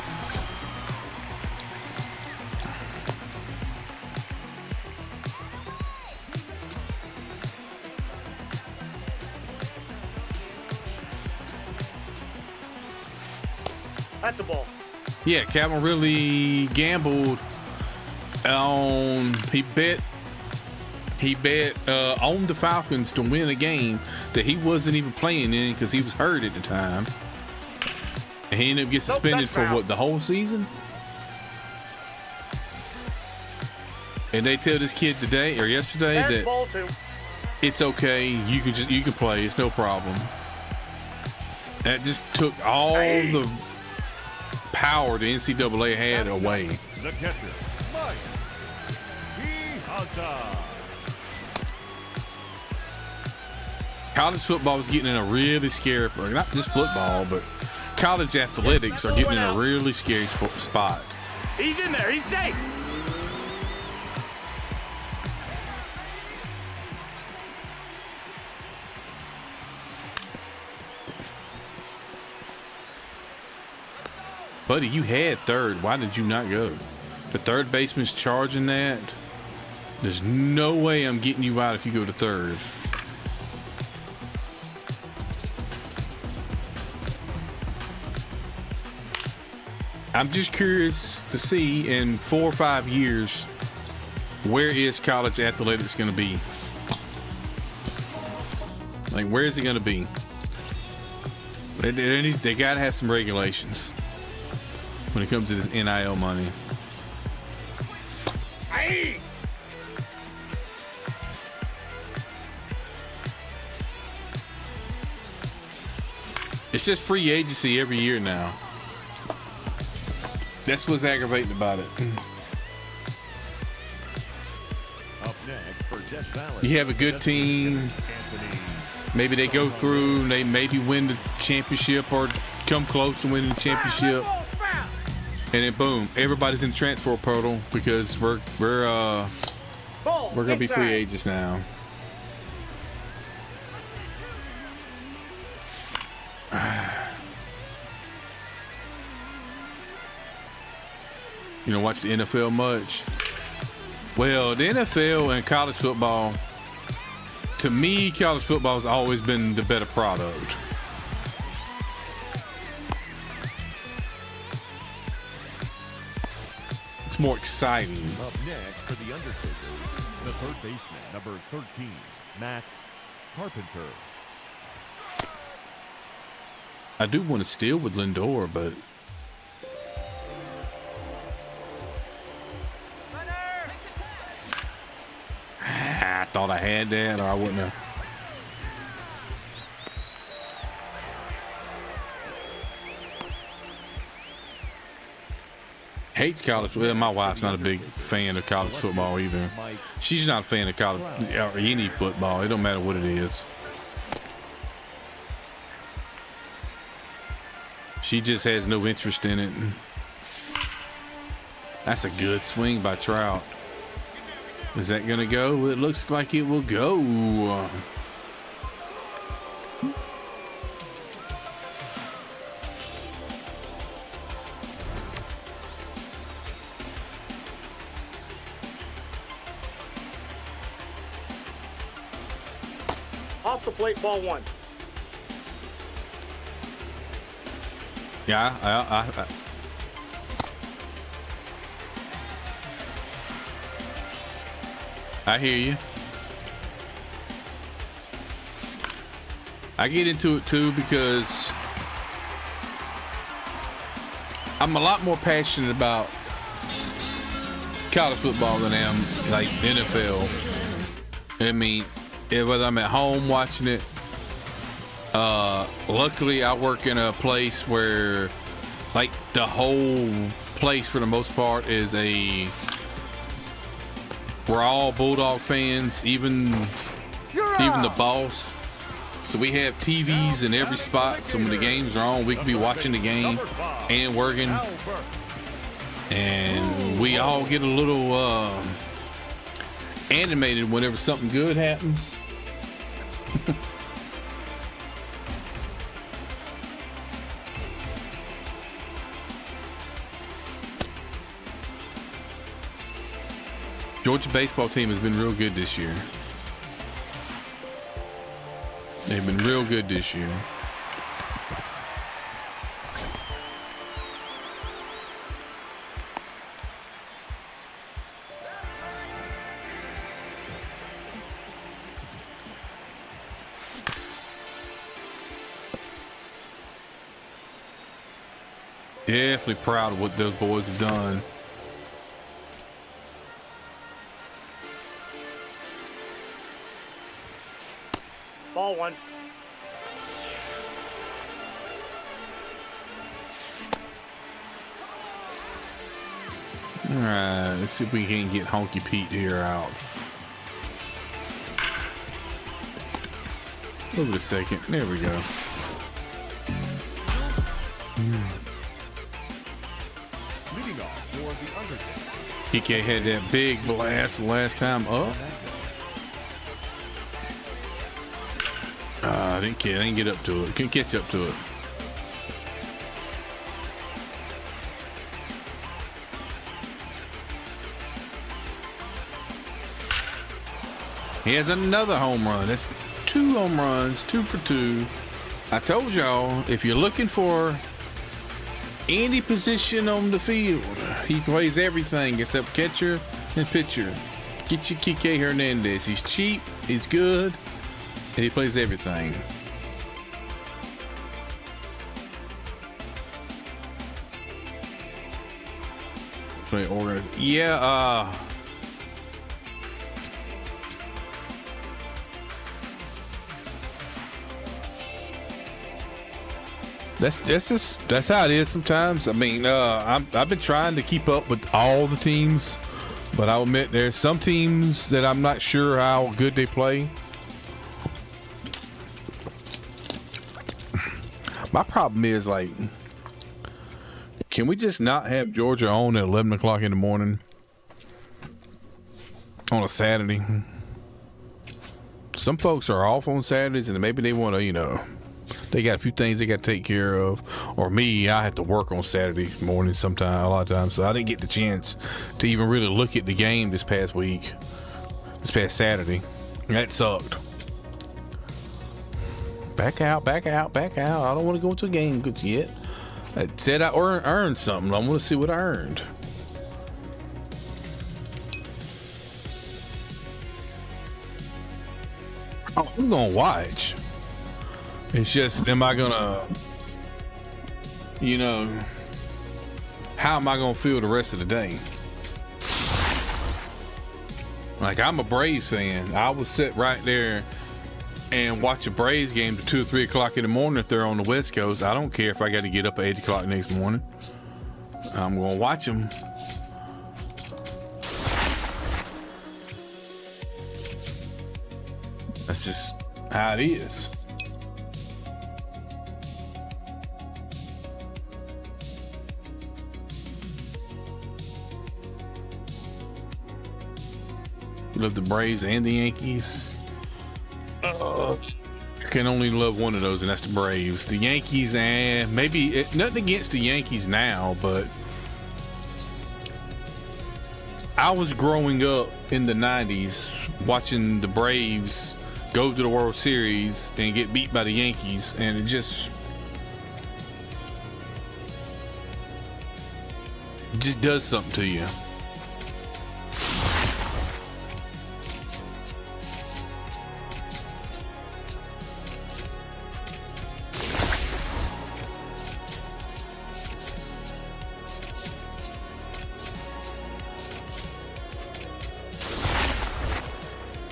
That's a ball. Yeah, Calvin really gambled on, he bet on the Falcons to win a game that he wasn't even playing in because he was hurt at the time. And he ended up getting suspended for what, the whole season? And they tell this kid today or yesterday that it's okay, you can play, it's no problem. That just took all the power the NCAA had away. The catcher, Mike Quijada. College football is getting in a really scary, not just football, but college athletics are getting in a really scary spot. He's in there. He's safe. Buddy, you had third. Why did you not go? The third baseman's charging that. There's no way I'm getting you out if you go to third. I'm just curious to see in 4 or 5 years, where is college athletics going to be? Like, where is it going to be? They got to have some regulations when it comes to this NIL money. Aye. It's just free agency every year now. That's what's aggravating about it. Up next for Death Valley. You have a good team. Maybe they go through, they maybe win the championship or come close to winning the championship. And then boom, everybody's in the transfer portal because we're gonna be free agents now. You don't watch the NFL much? Well, the NFL and college football, to me, college football has always been the better product. It's more exciting. Up next for the Undertaker, the third baseman, number 13, Matt Carpenter. I do want to steal with Lindor, but I thought I had that, or I wouldn't have. Hates college. Well, my wife's not a big fan of college football either. She's not a fan of college or any football. It don't matter what it is. She just has no interest in it. That's a good swing by Trout. Is that gonna go? It looks like it will go. Off the plate, ball one. Yeah, I hear you. I get into it too because I'm a lot more passionate about college football than I am like NFL. I mean, whether I'm at home watching it, luckily I work in a place where like the whole place for the most part is we're all Bulldog fans, even the boss. So we have TVs in every spot, so when the games are on, we can be watching the game and working. And we all get a little animated whenever something good happens. Georgia baseball team has been real good this year. They've been real good this year. Definitely proud of what those boys have done. Ball one. All right, let's see if we can get Honky Pete here out. Over a second. There we go. Leading off for the Undertaker. PK had that big blast last time up. I didn't get up to it. Couldn't catch up to it. He has another home run. That's 2 home runs, 2 for 2. I told y'all, if you're looking for any position on the field, he plays everything except catcher and pitcher. Get your Kike Hernandez. He's cheap, he's good, and he plays everything. Play organ. Yeah, that's how it is sometimes. I mean, I've been trying to keep up with all the teams, but I'll admit there's some teams that I'm not sure how good they play. My problem is, like, can we just not have Georgia on at 11 o'clock in the morning on a Saturday? Some folks are off on Saturdays and maybe they want to, they got a few things they got to take care of. Or me, I have to work on Saturday morning sometime, a lot of times. So I didn't get the chance to even really look at the game this past Saturday. That sucked. Back out. I don't want to go into a game yet. I said I earned something. I want to see what I earned. I'm going to watch. It's just, am I going to, how am I going to feel the rest of the day? Like, I'm a Braves fan. I would sit right there and watch a Braves game to 2 or 3 o'clock in the morning if they're on the West Coast. I don't care if I got to get up at 8 o'clock next morning. I'm going to watch them. That's just how it is. Love the Braves and the Yankees. Can only love one of those, and that's the Braves. The Yankees, and maybe nothing against the Yankees now, but I was growing up in the 90s watching the Braves go to the World Series and get beat by the Yankees, and it just does something to you.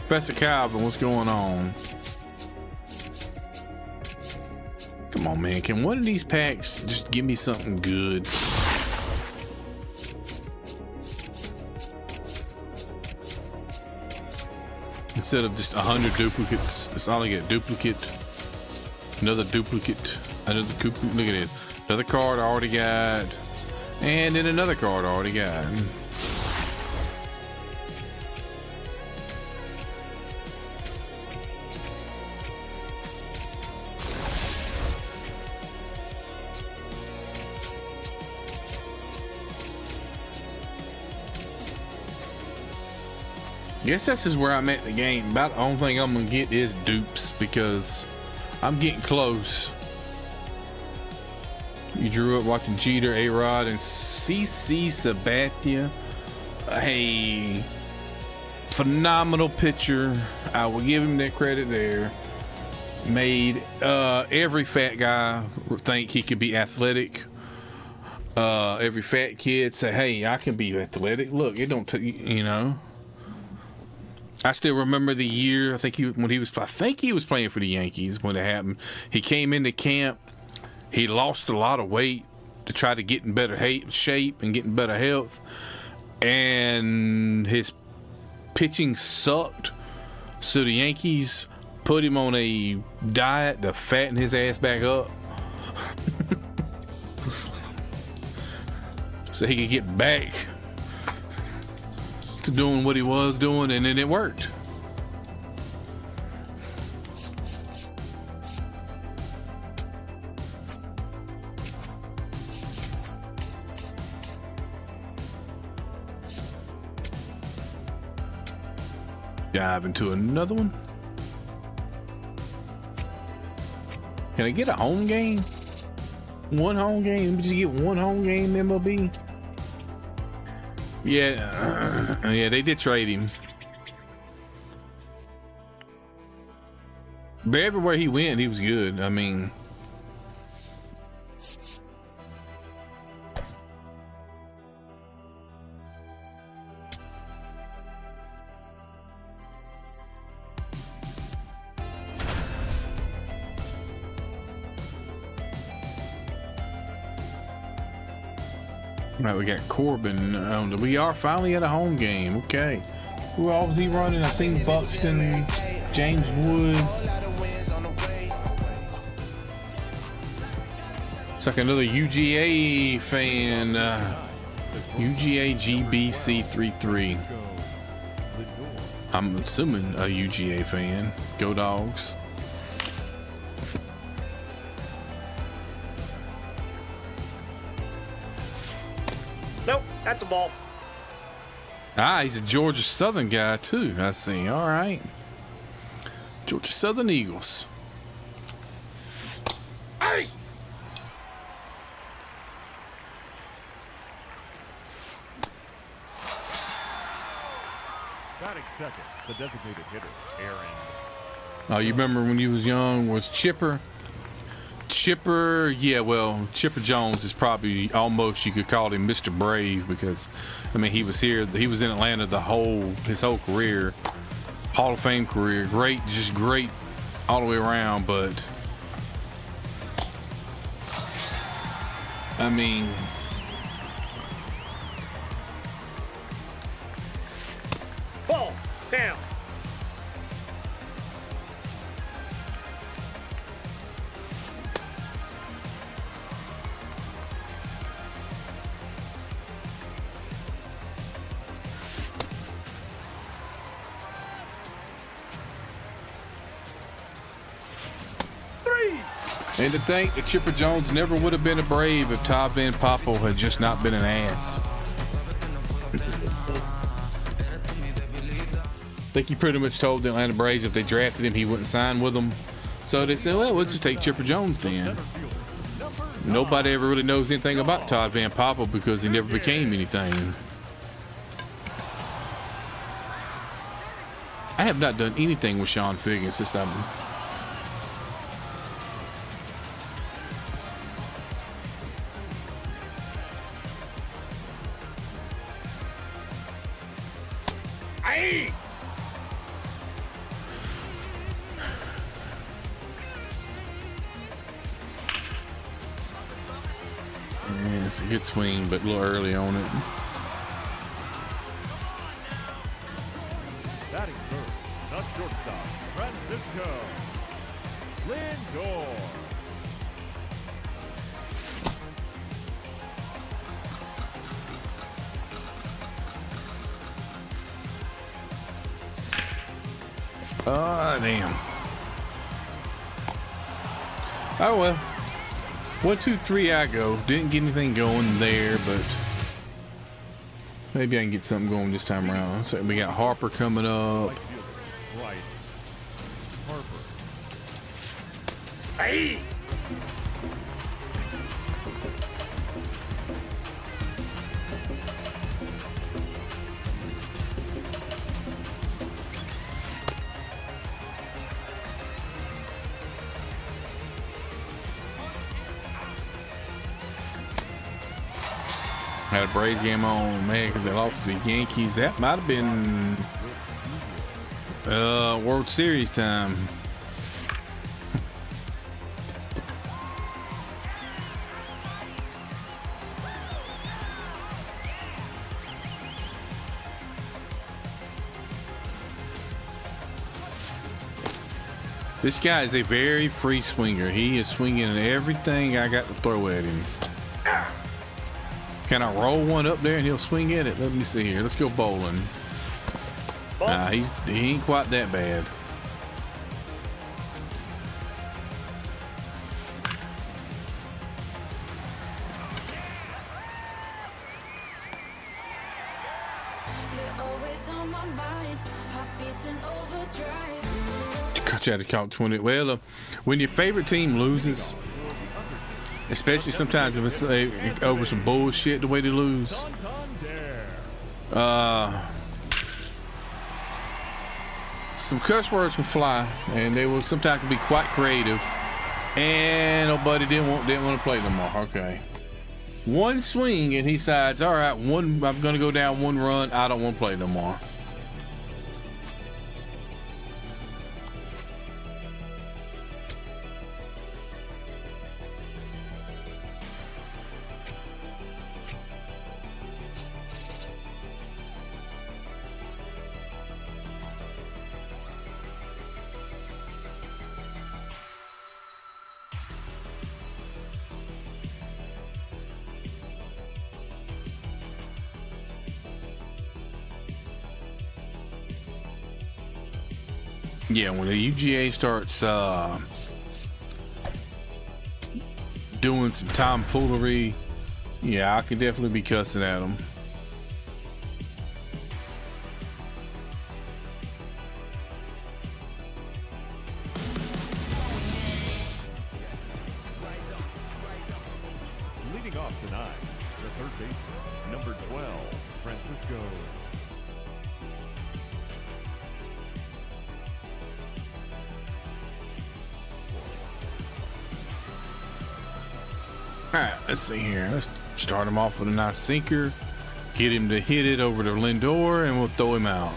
Professor Calvin, what's going on? Come on, man. Can one of these packs just give me something good? Instead of just 100 duplicates, that's all I get. Duplicate, another duplicate, another duplicate. Look at it. Another card I already got, and then another card I already got. Guess this is where I'm at in the game. About the only thing I'm gonna get is dupes because I'm getting close. You drew up watching Jeter, A-Rod, and CC Sabathia. A phenomenal pitcher. I will give him that credit there. Made every fat guy think he could be athletic. Every fat kid say, "Hey, I can be athletic." Look, it don't you know. I still remember the year. I think he was playing for the Yankees when it happened. He came into camp. He lost a lot of weight to try to get in better shape and get in better health, and his pitching sucked. So the Yankees put him on a diet to fatten his ass back up, so he could get back to doing what he was doing, and then it worked. Dive into another one. Can I get a home game? One home game? Let me just get one home game, MLB. Yeah, yeah, they did trade him. But everywhere he went, he was good. I mean, all right, we got Corbin. We are finally at a home game. Okay. Who else was he running? I seen Buxton, James Wood. It's like another UGA fan. UGA GBC33. I'm assuming a UGA fan. Go Dogs. Nope, that's a ball. Ah, he's a Georgia Southern guy too. I see. All right. Georgia Southern Eagles. Hey! Batting second, the designated hitter, Aaron. Oh, you remember when you was young? Was Chipper? Yeah, well, Chipper Jones is probably almost, you could call him Mr. Brave, because I mean he was here, he was in Atlanta his whole career, Hall of Fame career, great, just great all the way around. But I mean, Ball down. and to think that Chipper Jones never would have been a Brave if Todd Van Poppel had just not been an ass. think he pretty much told the Atlanta Braves if they drafted him, he wouldn't sign with them. So they said, well, we'll just take Chipper Jones then. Nobody ever really knows anything about Todd Van Poppel because he never became anything. I have not done anything with Sean Figgins since I'm... Aye. Man, it's a good swing, but a little early on it. Batting first, not shortstop, Francisco Lindor. Ah, damn. Oh well. 1, 2, 3, I go. Didn't get anything going there, but maybe I can get something going this time around. So we got Harper coming up. Right fielder, Bryce Harper. Aye. Had a Braves game on, man, because they lost to the Yankees. That might have been World Series time. This guy is a very free swinger. He is swinging at everything I got to throw at him. Can I roll one up there and he'll swing at it? Let me see here. Let's go bowling. Nah, he ain't quite that bad. Try to count 20. Well, when your favorite team loses, especially sometimes if it's over some bullshit the way they lose, some cuss words can fly, and they will sometimes be quite creative. And nobody didn't want to play no more. Okay, one swing and he decides, all right, I'm gonna go down 1 run. I don't want to play no more. Yeah, when the UGA starts doing some tomfoolery, yeah, I can definitely be cussing at them. Leading off tonight, the third baseman, number 12, Francisco. All right, let's see here. Let's start him off with a nice sinker, get him to hit it over to Lindor, and we'll throw him out.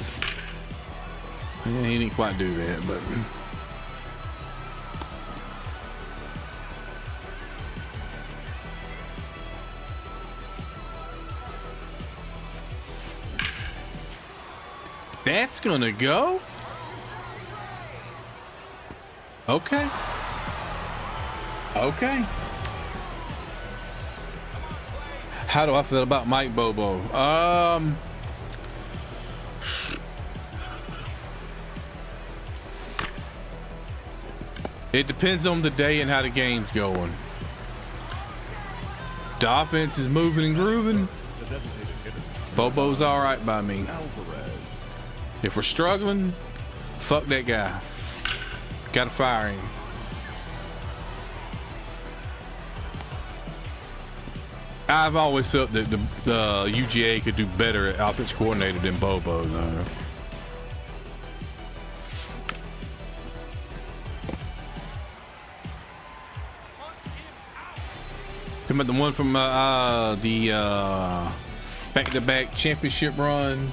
Yeah, he didn't quite do that, but that's gonna go. Okay. Okay. How do I feel about Mike Bobo? It depends on the day and how the game's going. The offense is moving and grooving. Bobo's all right by me. Alvarez. If we're struggling, fuck that guy. Gotta fire him. I've always felt that the UGA could do better at offense coordinator than Bobo, though. Come about the one from the back-to-back championship run.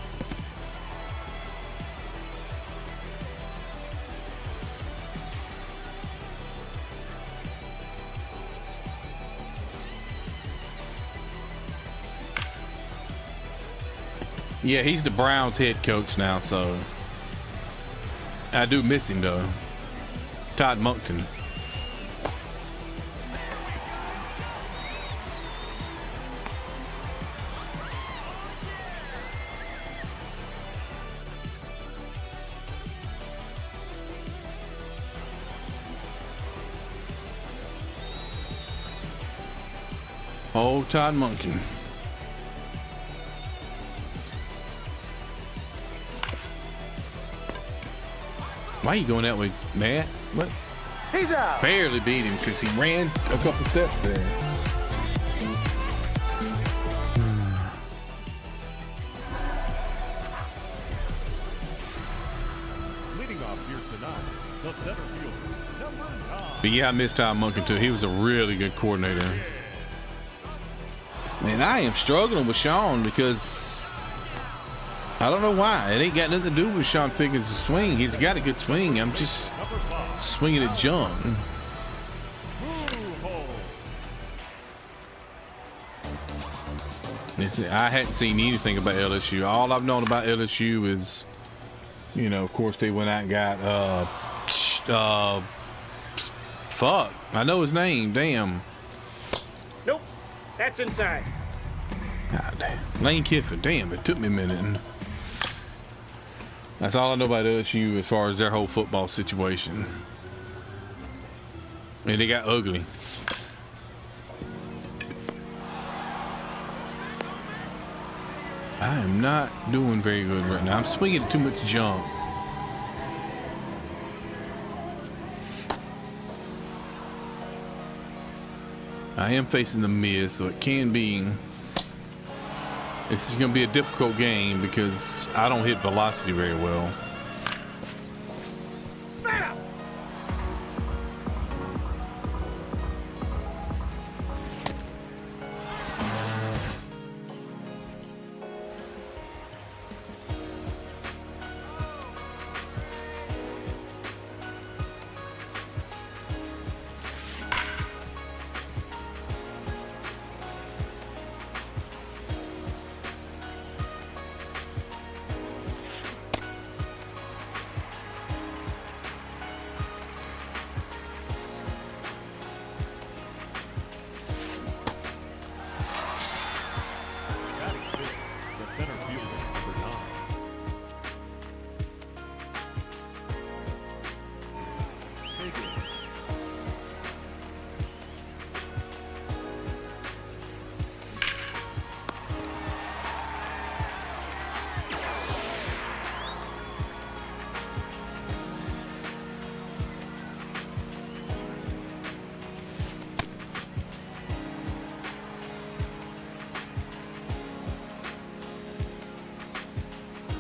Yeah, he's the Browns head coach now, so I do miss him though. Todd Monken. Oh, Todd Monken. Why are you going that way, Matt? What? He's out. Barely beat him because he ran a couple steps there. Leading off here tonight, the center fielder, number 9. But yeah, I missed Todd Monken too. He was a really good coordinator. Man, I am struggling with Sean because I don't know why. It ain't got nothing to do with Sean Figgins' swing. He's got a good swing. I'm just swinging at junk. I hadn't seen anything about LSU. All I've known about LSU is, you know, of course they went out and got fuck. I know his name. Damn. Nope. That's inside. God damn. Lane Kiffin. Damn, it took me a minute. That's all I know about LSU as far as their whole football situation. And they got ugly. I am not doing very good right now. I'm swinging too much junk. I am facing the Miz, so it can be. This is going to be a difficult game because I don't hit velocity very well.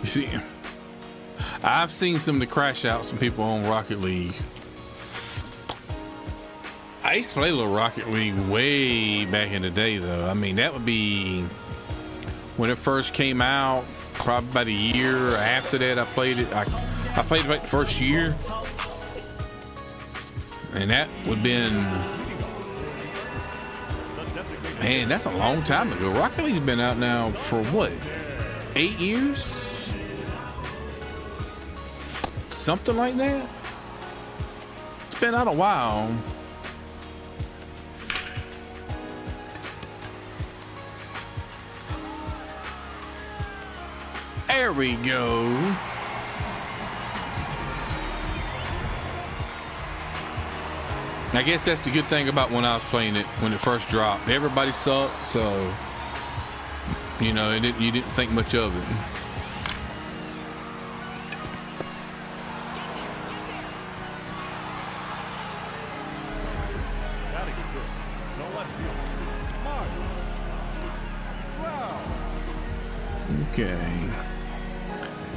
You see, I've seen some of the crash outs from people on Rocket League. I used to play a little Rocket League way back in the day, though. I mean, that would be when it first came out, probably about a year after that I played it. I played it like the first year. And that would have been, man, that's a long time ago. Rocket League's been out now for what, 8 years? Something like that. It's been out a while. There we go. I guess that's the good thing about when I was playing it when it first dropped. Everybody sucked, so you know, you didn't think much of it. Okay.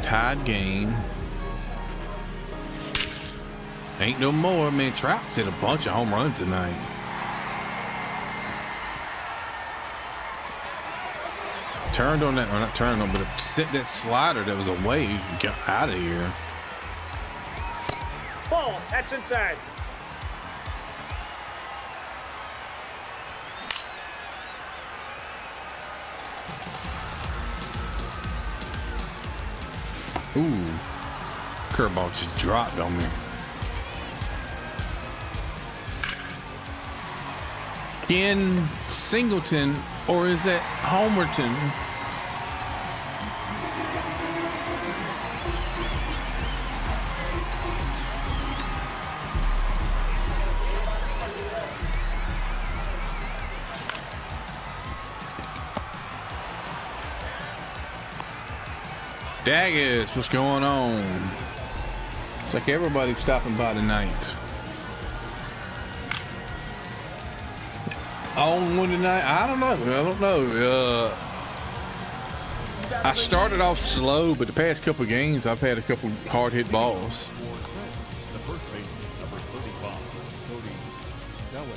Tied game. Ain't no more. Man, Trout's hit a bunch of home runs tonight. Turned on that, or not turned on, but sent that slider that was away. Got out of here. Ball, that's inside. Ooh. Curveball just dropped on me. In Singleton, or is it Homerton? Daggers, what's going on? It's like everybody's stopping by tonight. On one tonight, I don't know. I started off slow, but the past couple games, I've had a couple hard hit balls. The first baseman, number 35, Cody Bellinger.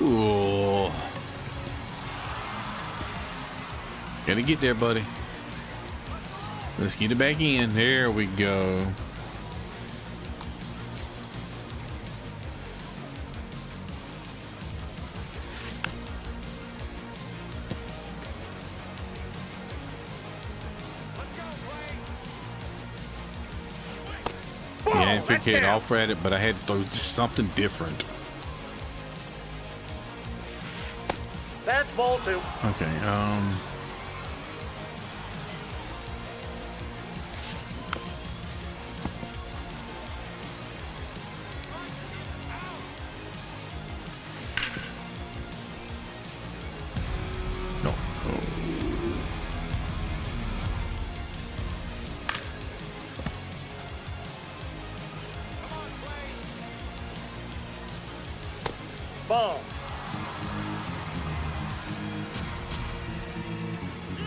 Ooh. Gotta get there, buddy. Let's get it back in. There we go. Yeah, I didn't think I'd offer at it, but I had to throw just something different. That's ball 2. Okay, no. Ball.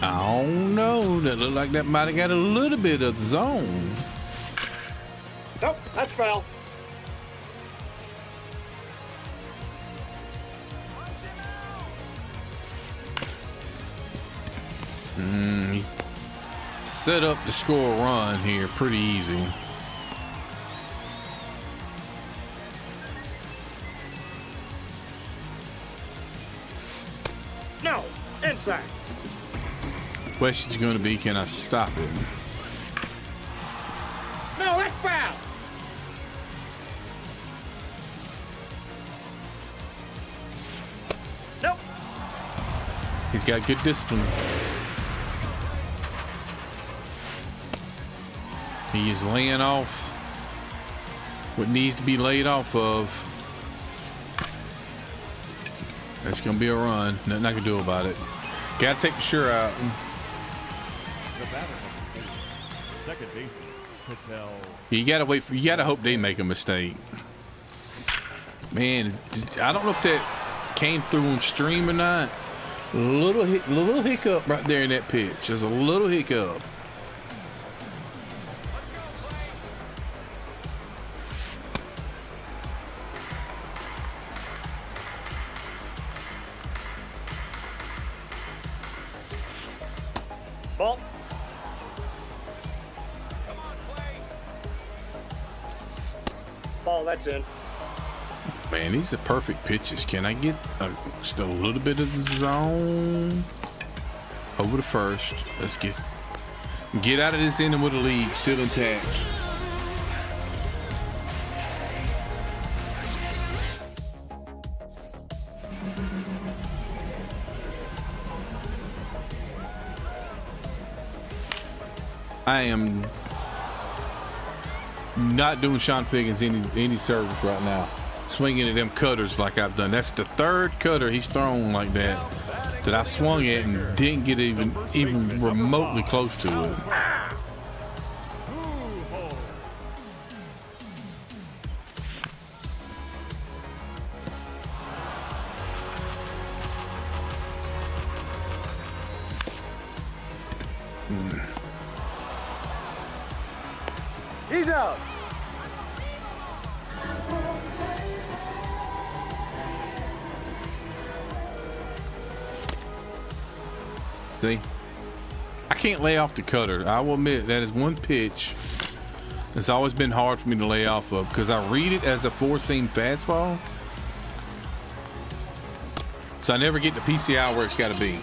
I don't know. That looked like that might have got a little bit of the zone. Nope, that's foul. He's set up to score a run here pretty easy. No, inside. Question's going to be, can I stop it? No, that's foul. Nope. He's got good discipline. He is laying off what needs to be laid off of. That's going to be a run. Nothing I can do about it. Got to take the sure out. The batter number 8, second baseman, Patel. You got to wait for, you got to hope they make a mistake. Man, I don't know if that came through on stream or not. Little hiccup right there in that pitch. There's a little hiccup. Ball. Ball, that's in. Man, these are perfect pitches. Can I get just a little bit of the zone over the first? Let's get out of this inning with a lead still intact. I am not doing Sean Figgins any service right now. swinging at them cutters like I've done. That's the third cutter he's thrown like that I've swung at and didn't get even remotely close to it. He's out. See, I can't lay off the cutter. I will admit that is one pitch that's always been hard for me to lay off of because I read it as a four-seam fastball. So I never get the PCI where it's got to be.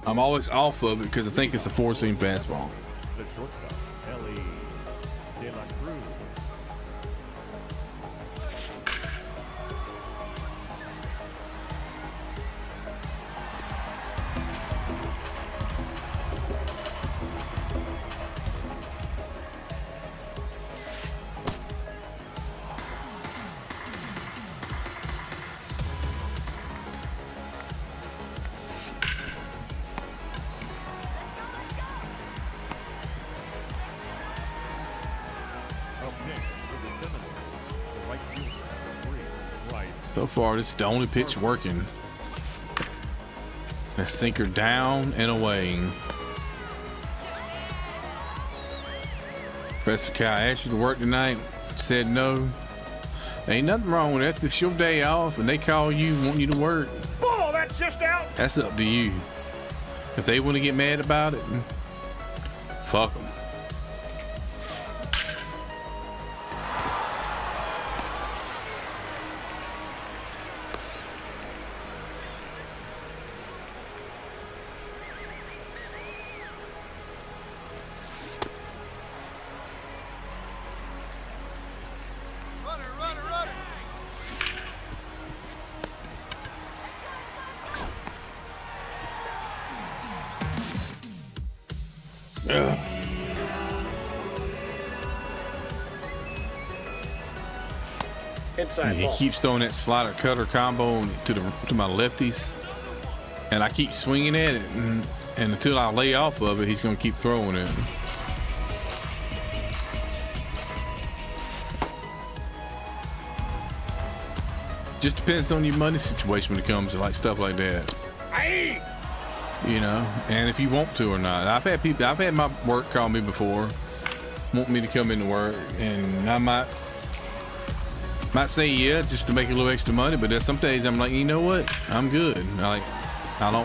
I'm always off of it because I think it's a four-seam fastball. The shortstop, Ellie De La Cruz. So far, this is the only pitch working. A sinker down and away. Professor Kyle asked you to work tonight. Said no. Ain't nothing wrong with that. If it's your day off and they call you, want you to work, Ball, that's just out. that's up to you. If they want to get mad about it, fuck them. Inside He ball. keeps throwing that slider cutter combo to my lefties, and I keep swinging at it, and until I lay off of it, he's going to keep throwing it. Just depends on your money situation when it comes to like stuff like that, Aye. you know, and if you want to or not. I've had my work call me before, want me to come into work, and I might say yeah just to make a little extra money, but there's some days I'm like, you know what, I'm good. I'd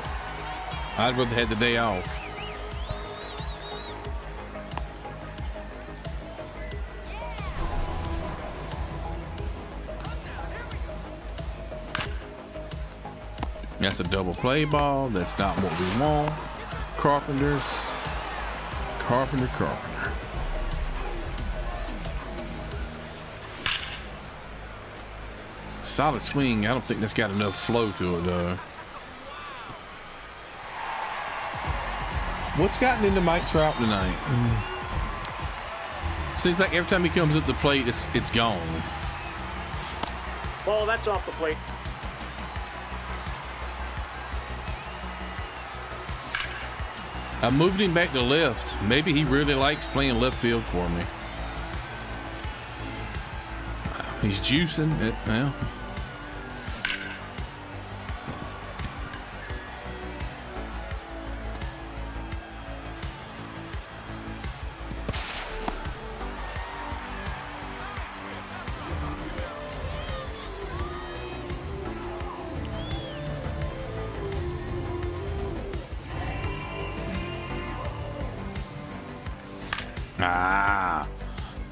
rather have the day off. That's a double play ball. That's not what we want. Carpenter. Solid swing. I don't think that's got enough flow to it though. What's gotten into Mike Trout tonight? Seems like every time he comes up the plate, it's gone. Ball, that's off the plate. I moved him back to left. Maybe he really likes playing left field for me. He's juicing it now.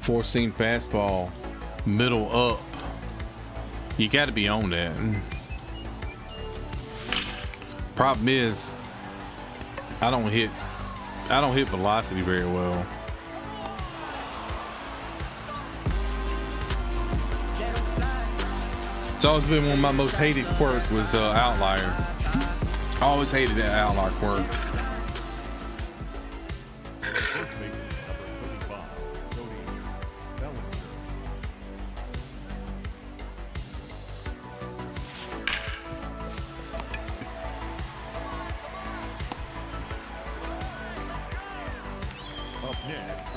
Four-seam fastball, middle up. You got to be on that. Problem is, I don't hit velocity very well. It's always been one of my most hated quirk was outlier. I always hated that outlier quirk.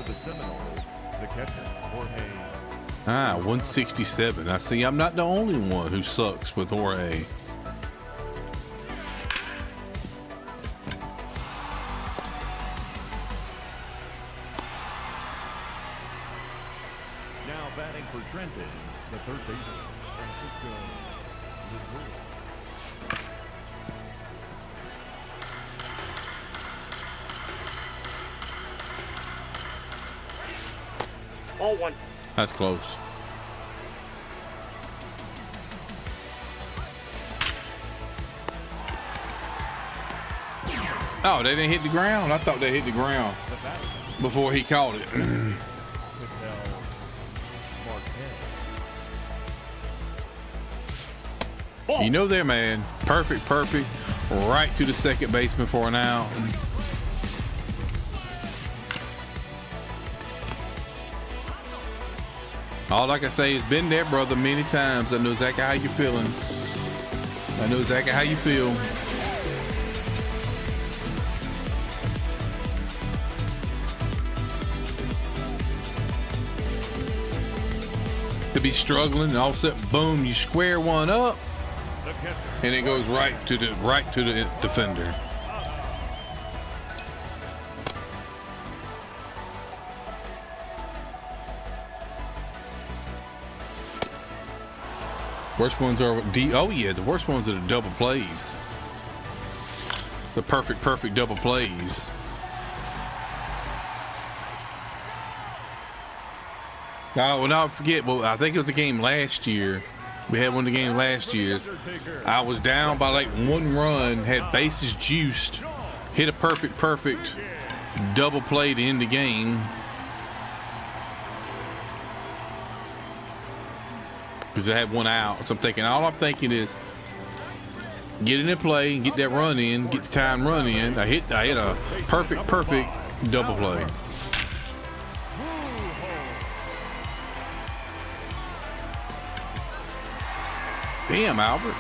For the Seminoles, the catcher, Jorge. 167. I see. I'm not the only one who sucks with Jorge. Now batting for Trenton, the third baseman, Francisco Lindor. Ball one. That's close. Oh, they didn't hit the ground? I thought they hit the ground The batter, before he caught it. Miguel Marquez. You know they're man. Perfect. Right to the second baseman for an out. All I can say is been there, brother, many times. I know exactly how you're feeling. I know exactly how you feel. To be struggling and all of a sudden, boom, you square one up The catcher, and it goes right to the defender. Worst ones are the worst ones are the double plays. The perfect double plays. Well, not forget. Well, I think it was a game last year. We had one of the game last year's. I was down by like 1 run, had bases juiced, hit a perfect double play to end the game. Because I had 1 out. So all I'm thinking is get it in play, get that run in, get the time run in. I hit a perfect double play. Damn, Albert.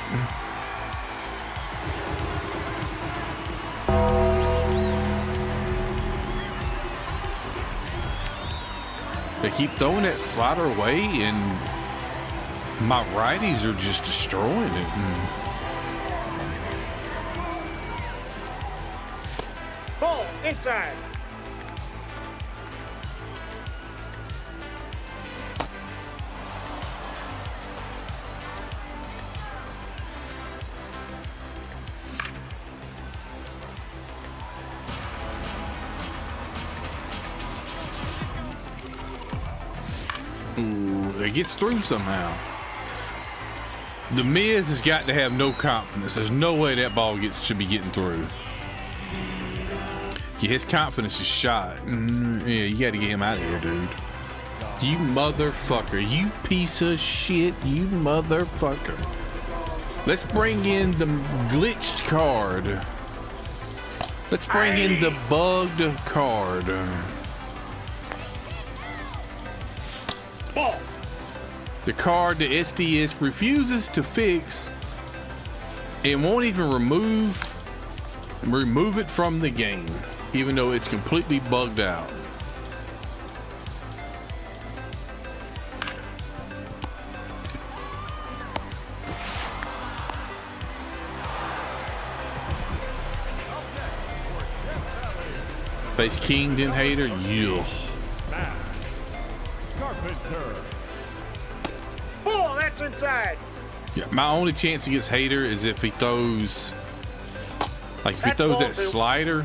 They keep throwing that slider away and my righties are just destroying it. Ball inside. Ooh, it gets through somehow. The Miz has got to have no confidence. There's no way that ball should be getting through. Yeah, his confidence is shot. Yeah, you got to get him out of here, dude. You motherfucker. You piece of shit. You motherfucker. Let's bring in the glitched card. Let's bring in the bugged card. Ball. The card the SDS refuses to fix and won't even remove it from the game, even though it's completely bugged out. Face King didn't hate her. Yeah. Carpenter. Ball, that's inside. Yeah, my only chance against Hater is if he throws, like if he That's throws ball that two. slider,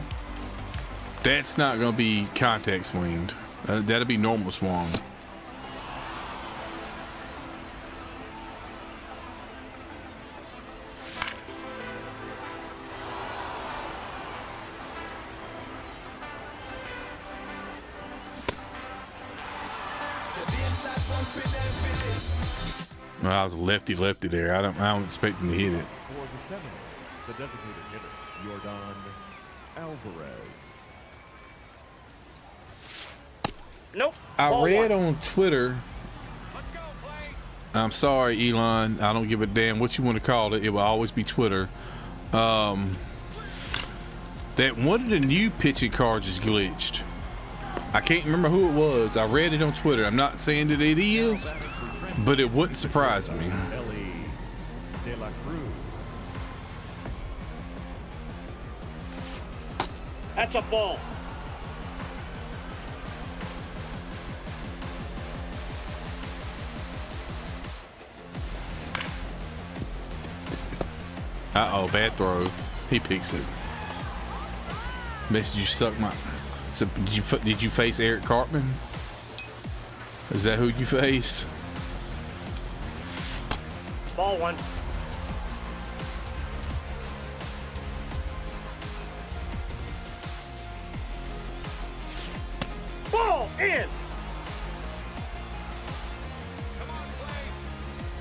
that's not going to be contact swinged. That'll be normal swung. Well, I was lefty there. I don't expect him to hit it. For the Seminoles, the designated hitter, Jordan Alvarez. Nope. I Ball read one. on Twitter. I'm sorry, Elon. I don't give a damn what you want to call it. It will always be Twitter. That one of the new pitching cards is glitched. I can't remember who it was. I read it on Twitter. I'm not saying that it is, but it wouldn't surprise me. De La Cruz. That's a ball. Uh-oh, bad throw. He picks it. Message, you suck my... So did you face Eric Cartman? Is that who you faced? Ball one. Ball in.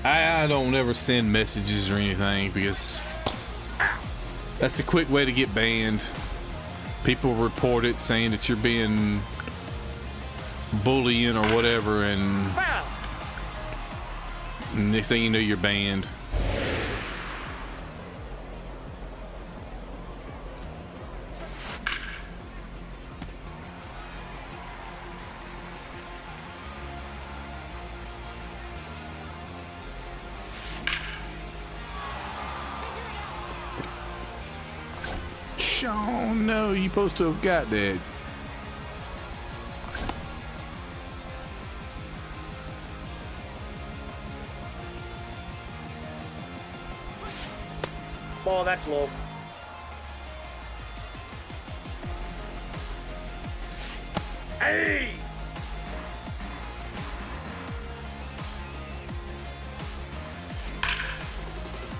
I don't ever send messages or anything because that's the quick way to get banned. People report it saying that you're being bullying or whatever, and Foul. next thing you know, you're banned. Sean, no, you're supposed to have got that. Ball, that's low. Hey!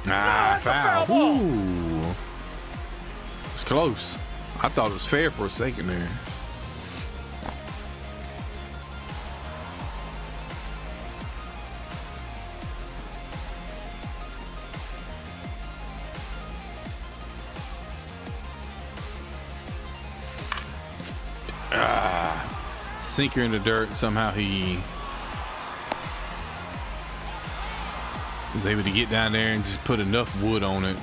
Ah, That's a foul foul. ball. Ooh. It's close. I thought it was fair for a second there. Sinker in the dirt. Somehow he was able to get down there and just put enough wood on it.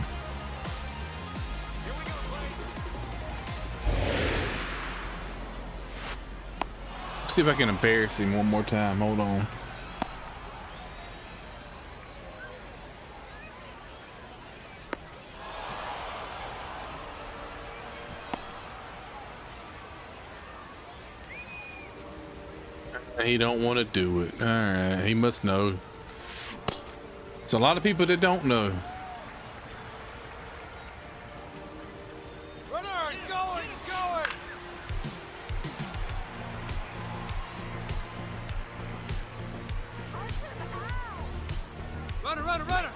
See if I can embarrass him one more time. Hold on. He don't want to do it. All right, he must know. There's a lot of people that don't know. Runner, he's going, he's going. Runner, runner, runner.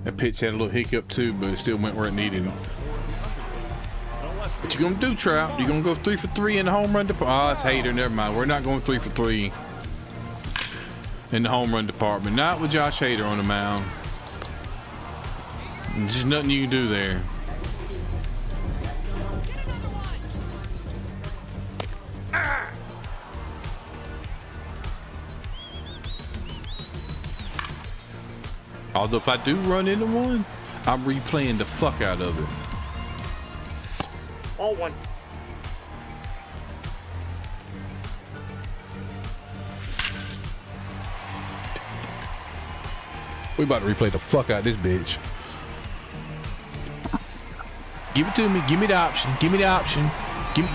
That pitch had a little hiccup too, but it still went where it needed. What you gonna do, Trout? You gonna go 3 for 3 in the home run department? Oh, it's Hater. Never mind. We're not going 3 for 3 in the home run department. Not with Josh Hader on the mound. There's just nothing you can do there. Although if I do run into one, I'm replaying the fuck out of it. Ball one. We about to replay the fuck out of this bitch. Give it to me. Give me the option. Give me the option. Give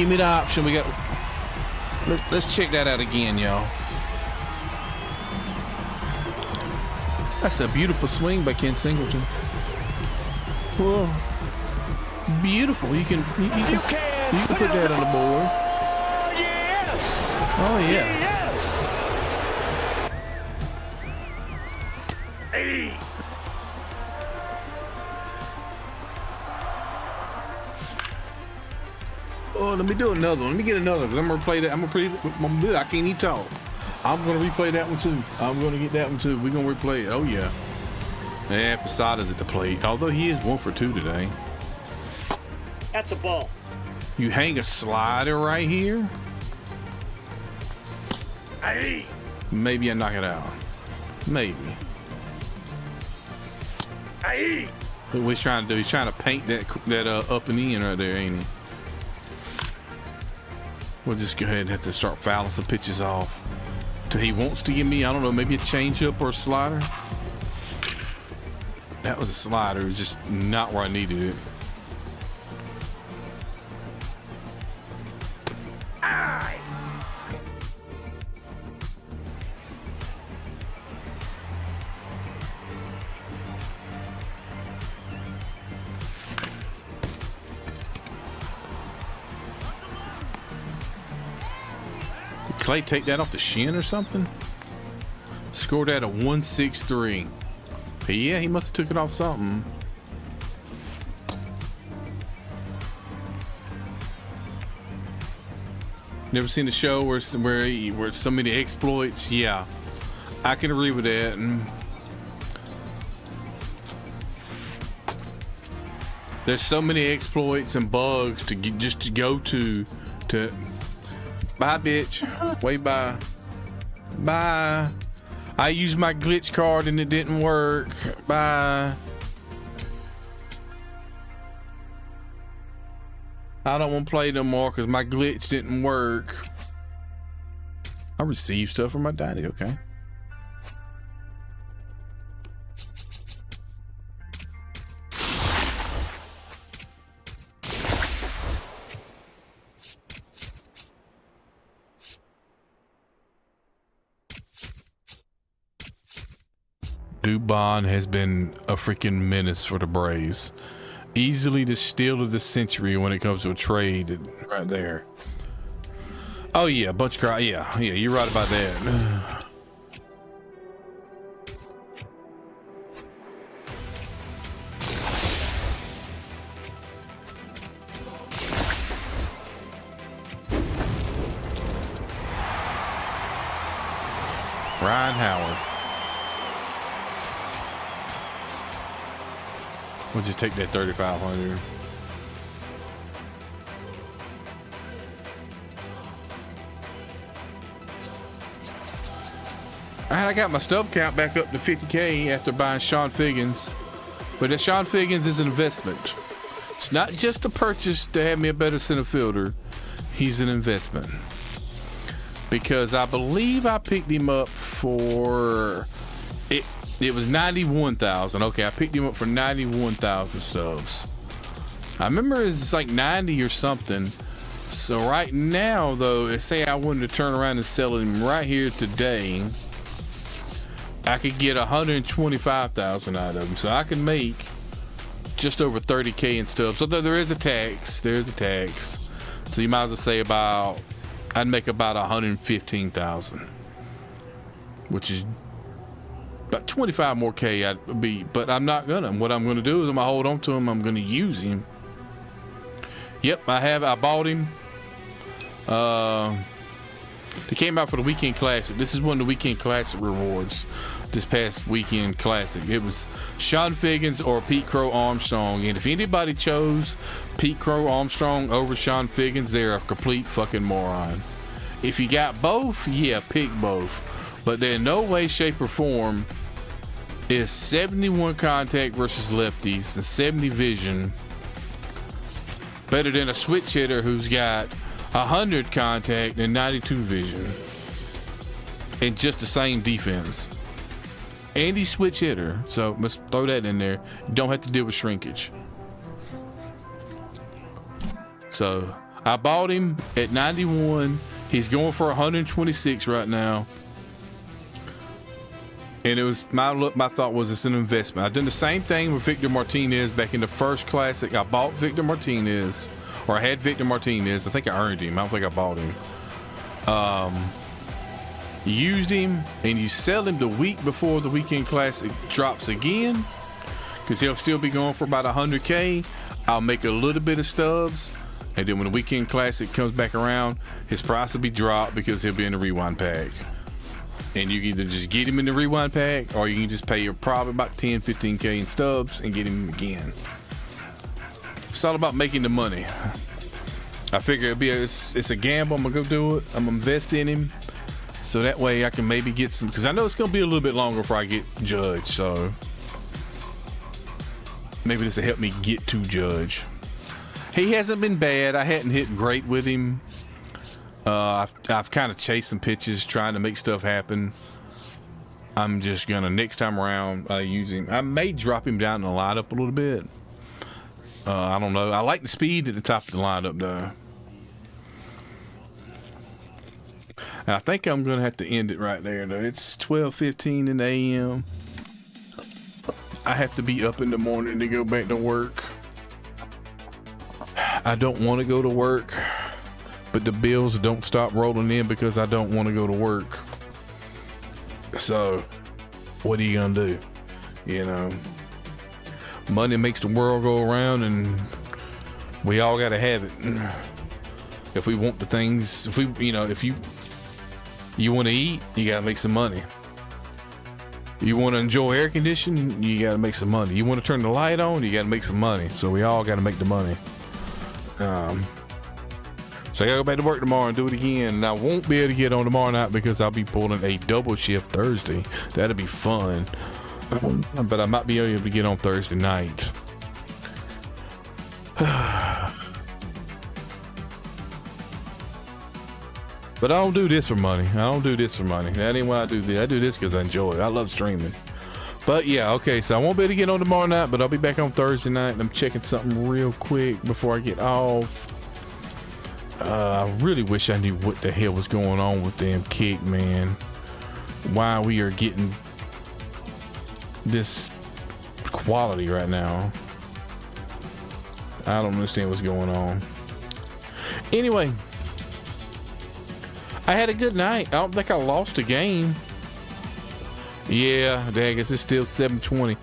me the option. We got. Let's check that out again, y'all. That's a beautiful swing by Ken Singleton. Whoa. Beautiful. You can put that on the board. Yes! Oh yeah. Yes! Hey! Oh, let me do another one. Let me get another one, because I'm gonna play that. I can't even talk. I'm gonna replay that one too. I'm gonna get that one too. We're gonna replay it. Oh yeah. Yeah, Posada's at the plate. Although he is 1 for 2 today. That's a ball. You hang a slider right here. Hey! Maybe I knock it out. Maybe. Hey! Look what he's trying to do. He's trying to paint that up and in right there, ain't he? We'll just go ahead and have to start fouling some pitches off. Till he wants to give me, I don't know, maybe a changeup or a slider. That was a slider. It was just not where I needed it. Clay take that off the shin or something? Scored at a 163. Yeah, he must have took it off something. Never seen the show where so many exploits? Yeah, I can agree with that. There's so many exploits and bugs to get, just to go to. Bye, bitch. Way bye. Bye. I used my glitch card and it didn't work. Bye. I don't want to play no more because my glitch didn't work. I received stuff from my daddy, okay. Dubon has been a freaking menace for the Braves. Easily the steal of the century when it comes to a trade right there. Oh yeah, a bunch of crowd. Yeah, you're right about that. Ryan Howard. We'll just take that 3,500. Alright, I got my stub count back up to 50K after buying Sean Figgins. But that Sean Figgins is an investment. It's not just a purchase to have me a better center fielder. He's an investment. Because I believe I picked him up for it. It was 91,000. Okay, I picked him up for 91,000 stubs. I remember it's like 90 or something. So right now, though, say I wanted to turn around and sell him right here today, I could get 125,000 out of him. So I can make just over 30K in stubs. So there is a tax. There's a tax. So you might as well say I'd make about 115,000, which is about 25 more K I'd be, but I'm not gonna. What I'm gonna do is I'm gonna hold on to him. I'm gonna use him. Yep, I bought him. They came out for the Weekend Classic. This is one of the Weekend Classic rewards. This past Weekend Classic, it was Sean Figgins or Pete Crow Armstrong. And if anybody chose Pete Crow Armstrong over Sean Figgins, they're a complete fucking moron. If you got both, yeah, pick both. But there in no way, shape, or form is 71 contact versus lefties and 70 vision better than a switch hitter who's got 100 contact and 92 vision and just the same defense. And he's switch hitter, so let's throw that in there. You don't have to deal with shrinkage. So I bought him at 91. He's going for 126 right now. And it was my thought was it's an investment. I've done the same thing with Victor Martinez back in the first Classic. I bought Victor Martinez, or I had Victor Martinez. I think I earned him. I don't think I bought him. Used him, and you sell him the week before the Weekend Classic drops again, because he'll still be going for about 100K. I'll make a little bit of stubs, and then when the Weekend Classic comes back around, his price will be dropped because he'll be in the rewind pack. And you can either just get him in the rewind pack, or you can just pay your probably about 10, 15K in stubs and get him again. It's all about making the money. I figure it's a gamble. I'm gonna go do it. I'm gonna invest in him, so that way I can maybe get some. Because I know it's gonna be a little bit longer before I get judged. So maybe this will help me get to Judge. He hasn't been bad. I hadn't hit great with him. I've kind of chased some pitches, trying to make stuff happen. I'm just gonna next time around use him. I may drop him down in the lineup a little bit. I don't know. I like the speed at the top of the lineup though. I think I'm gonna have to end it right there though. It's 12:15 in the a.m. I have to be up in the morning to go back to work. I don't want to go to work, but the bills don't stop rolling in because I don't want to go to work. So, what are you gonna do? You know, money makes the world go around, and we all gotta have it. If we want the things, if you want to eat, you gotta make some money. You want to enjoy air conditioning, you gotta make some money. You want to turn the light on, you gotta make some money. So we all gotta make the money. So I gotta go back to work tomorrow and do it again. And I won't be able to get on tomorrow night because I'll be pulling a double shift Thursday. That'll be fun. But I might be able to get on Thursday night. But I don't do this for money. That ain't why I do this. I do this because I enjoy it. I love streaming. But yeah, okay, so I won't be able to get on tomorrow night, but I'll be back on Thursday night. And I'm checking something real quick before I get off. I really wish I knew what the hell was going on with them kick, man. Why we are getting this quality right now. I don't understand what's going on. Anyway, I had a good night. I don't think I lost a game. Yeah, dang, it's still 7:20.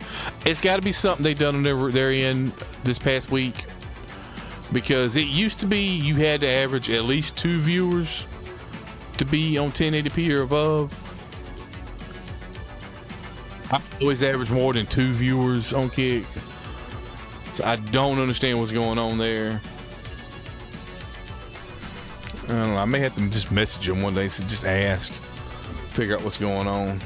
It's got to be something they done on their end this past week. Because it used to be you had to average at least 2 viewers to be on 1080p or above. I always average more than 2 viewers on Kick. So I don't understand what's going on there. I don't know. I may have to just message them one day, so just ask, figure out what's going on.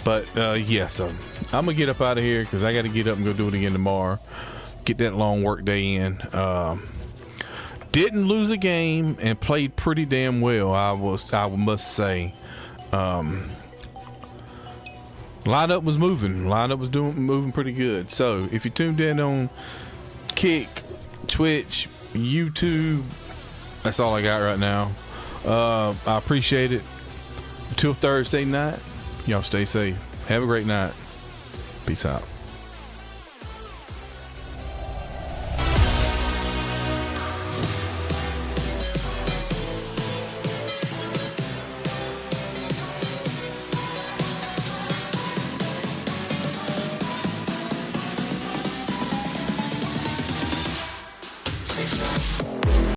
But yeah, so I'm gonna get up out of here because I got to get up and go do it again tomorrow. Get that long work day in. Didn't lose a game and played pretty damn well. I must say. Lineup was moving. Moving pretty good. So if you tuned in on Kick, Twitch, YouTube, that's all I got right now. I appreciate it. Until Thursday night, y'all stay safe. Have a great night. Peace out.